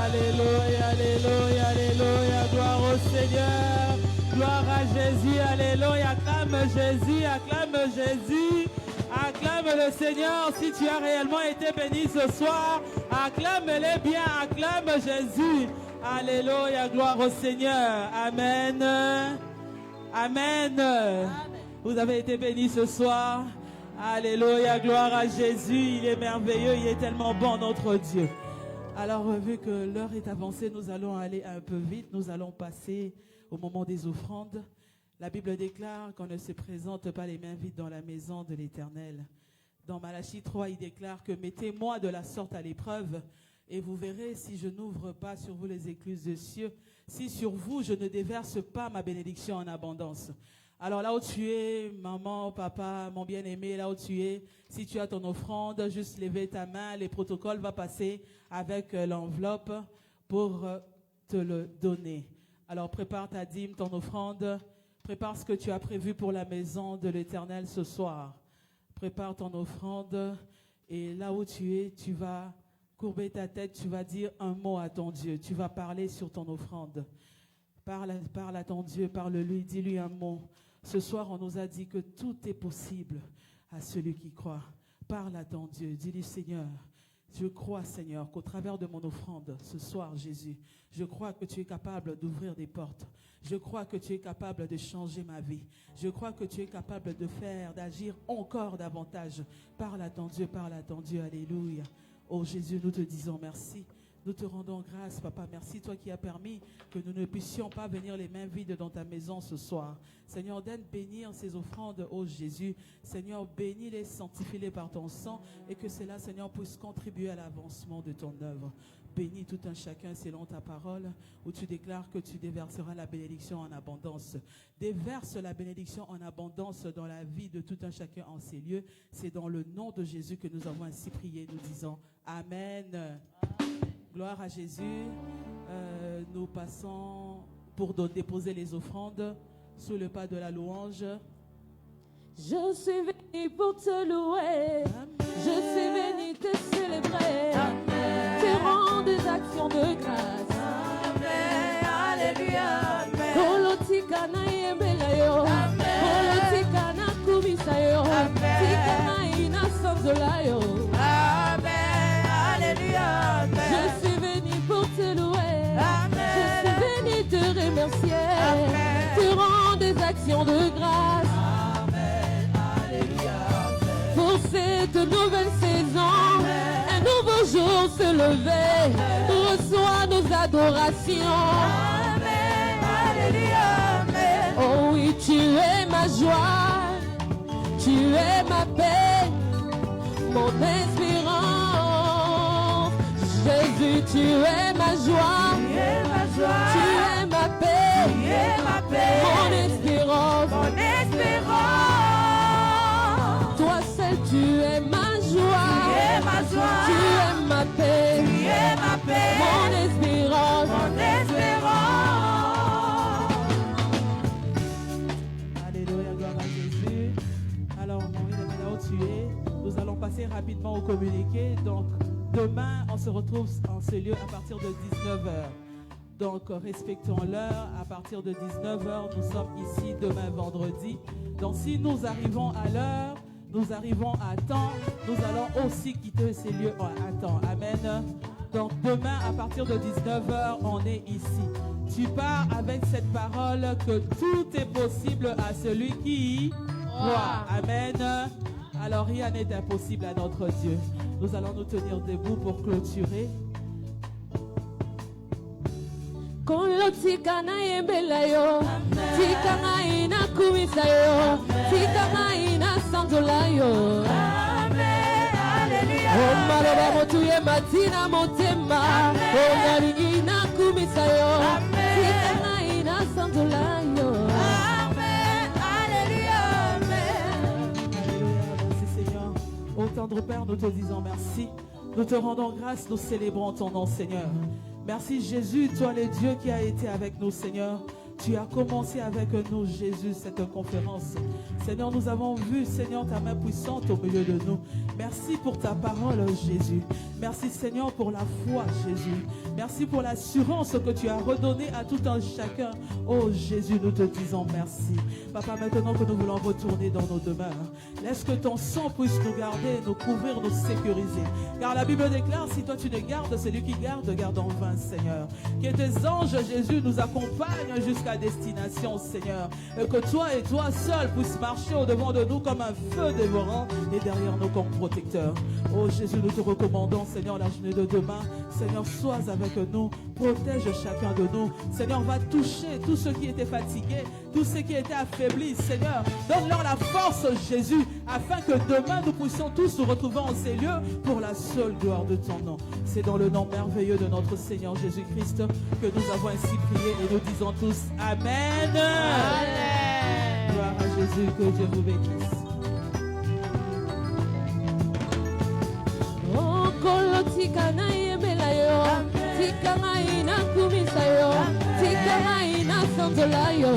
Alléluia, alléluia, alléluia. Gloire au Seigneur. Gloire à Jésus. Alléluia. Acclame Jésus. Acclame Jésus. Acclame le Seigneur. Si tu as réellement été béni ce soir, acclame-le bien. Acclame Jésus. Alléluia. Gloire au Seigneur. Amen. Amen. Vous avez été bénis ce soir. Alléluia. Gloire à Jésus. Il est merveilleux. Il est tellement bon, notre Dieu. Alors, vu que l'heure est avancée, nous allons aller un peu vite. Nous allons passer au moment des offrandes. La Bible déclare qu'on ne se présente pas les mains vides dans la maison de l'Éternel. Dans Malachie 3, il déclare que mettez-moi de la sorte à l'épreuve et vous verrez si je n'ouvre pas sur vous les écluses des cieux, si sur vous je ne déverse pas ma bénédiction en abondance. Alors là où tu es, maman, papa, mon bien-aimé, là où tu es, si tu as ton offrande, juste lever ta main, les protocoles vont passer avec l'enveloppe pour te le donner. Alors prépare ta dîme, ton offrande, prépare ce que tu as prévu pour la maison de l'Éternel ce soir. Prépare ton offrande et là où tu es, tu vas courber ta tête, tu vas dire un mot à ton Dieu, tu vas parler sur ton offrande. Parle à ton Dieu, parle-lui, dis-lui un mot. Ce soir, on nous a dit que tout est possible à celui qui croit. Parle à ton Dieu, dis-lui Seigneur, je crois Seigneur qu'au travers de mon offrande, ce soir Jésus, je crois que tu es capable d'ouvrir des portes. Je crois que tu es capable de changer ma vie. Je crois que tu es capable de faire, d'agir encore davantage. Parle à ton Dieu, alléluia. Oh Jésus, nous te disons merci. Nous te rendons grâce, Papa. Merci, toi qui as permis que nous ne puissions pas venir les mains vides dans ta maison ce soir. Seigneur, donne bénir ces offrandes, oh Jésus. Seigneur, bénis-les, sanctifie-les par ton sang et que cela, Seigneur, puisse contribuer à l'avancement de ton œuvre. Bénis tout un chacun selon ta parole où tu déclares que tu déverseras la bénédiction en abondance. Déverse la bénédiction en abondance dans la vie de tout un chacun en ces lieux. C'est dans le nom de Jésus que nous avons ainsi prié. Nous disons Amen. Gloire à Jésus. Nous passons pour déposer les offrandes sous le pas de la louange. Je suis venu pour te louer. Amen. Je suis venu te célébrer. Amen. Te rendre des actions de grâce. Amen. Alléluia. Amen. Olotikana yembelayo. Amen. Olotikana kumisayo. Amen. Tikana ina sanzolayo. Amen. Alléluia. Amen. Je suis venu pour te louer. Amen. Je suis venu te remercier. Amen. Te rendre des actions de grâce. Pour cette nouvelle saison, un nouveau jour se lever, reçois nos adorations. Amen. Alléluia. Amen. Oh oui, tu es ma joie, tu es ma paix, mon espérance. Jésus, tu es ma joie, Tu es ma joie. tu es ma paix, Tu es ma paix. mon espérance. Mon espérance. Toi seul, tu es ma joie, Tu es ma joie. tu es ma paix, Tu es ma paix. mon espérance. Mon espérance. Alléluia, gloire à Jésus. Alors, mon bien-aimé, là où tu es, nous allons passer rapidement au communiqué. Donc, demain, on se retrouve en ce lieu à partir de 19h. Donc, respectons l'heure. À partir de 19h, nous sommes ici demain vendredi. Donc, si nous arrivons à l'heure, nous arrivons à temps, nous allons aussi quitter ces lieux à temps. Amen. Donc, demain, à partir de 19h, on est ici. Tu pars avec cette parole que tout est possible à celui qui croit. Amen. Alors, rien n'est impossible à notre Dieu. Nous allons nous tenir debout pour clôturer. Kolo tikana yembelayo, tikana ina kumisayo, tikana ina sanzolayo. Amen. Alléluia. Oh maloba motuye matina motema, oh nari ina kumisayo, tikana ina sanzolayo. Amen. Alléluia. Amen. Alléluia, merci Seigneur. Ô tendre Père, nous te disons merci. Nous te rendons grâce, nous célébrons ton nom Seigneur. Merci Jésus, toi le Dieu qui a été avec nous Seigneur. Tu as commencé avec nous Jésus cette conférence. Seigneur, nous avons vu Seigneur ta main puissante au milieu de nous. Merci pour ta parole Jésus. Merci Seigneur pour la foi Jésus. Merci pour l'assurance que tu as redonnée à tout un chacun. Oh Jésus, nous te disons merci. Papa, maintenant que nous voulons retourner dans nos demeures, laisse que ton sang puisse nous garder, nous couvrir, nous sécuriser. Car la Bible déclare, si toi tu ne gardes, celui qui garde, garde en vain Seigneur. Que tes anges Jésus nous accompagnent jusqu'à jusqu'à destination, Seigneur. Et que toi et toi seul puisses marcher au-devant de nous comme un feu dévorant et derrière nous comme protecteur. Oh Jésus, nous te recommandons, Seigneur, la journée de demain. Seigneur, sois avec nous, protège chacun de nous. Seigneur, va toucher tous ceux qui étaient fatigués, tous ceux qui étaient affaiblis. Seigneur, donne-leur la force, Jésus, afin que demain nous puissions tous nous retrouver en ces lieux pour la seule gloire de ton nom. C'est dans le nom merveilleux de notre Seigneur Jésus-Christ que nous avons ainsi prié et nous disons tous Amen. Amen. Gloire à Jésus, que Dieu vous bénisse. Tika na yemela yo, tika na ina kumisa yo, tika na ina sandola yo.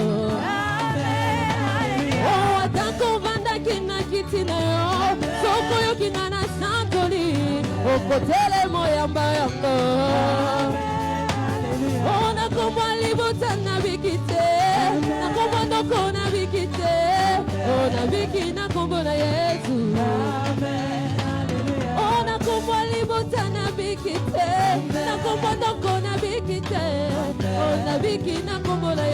Oh, atako vanda kina kitina yo, soko yo kina na sandoli, okotele moyamba yamba. Oh, na komwa libota na bikite, na komwa ndoko na bikite, oh, na biki na kombo na Yesu. Oh, na komwa libota na bikite, na komwa ndoko na bikite, oh, na biki na kombo na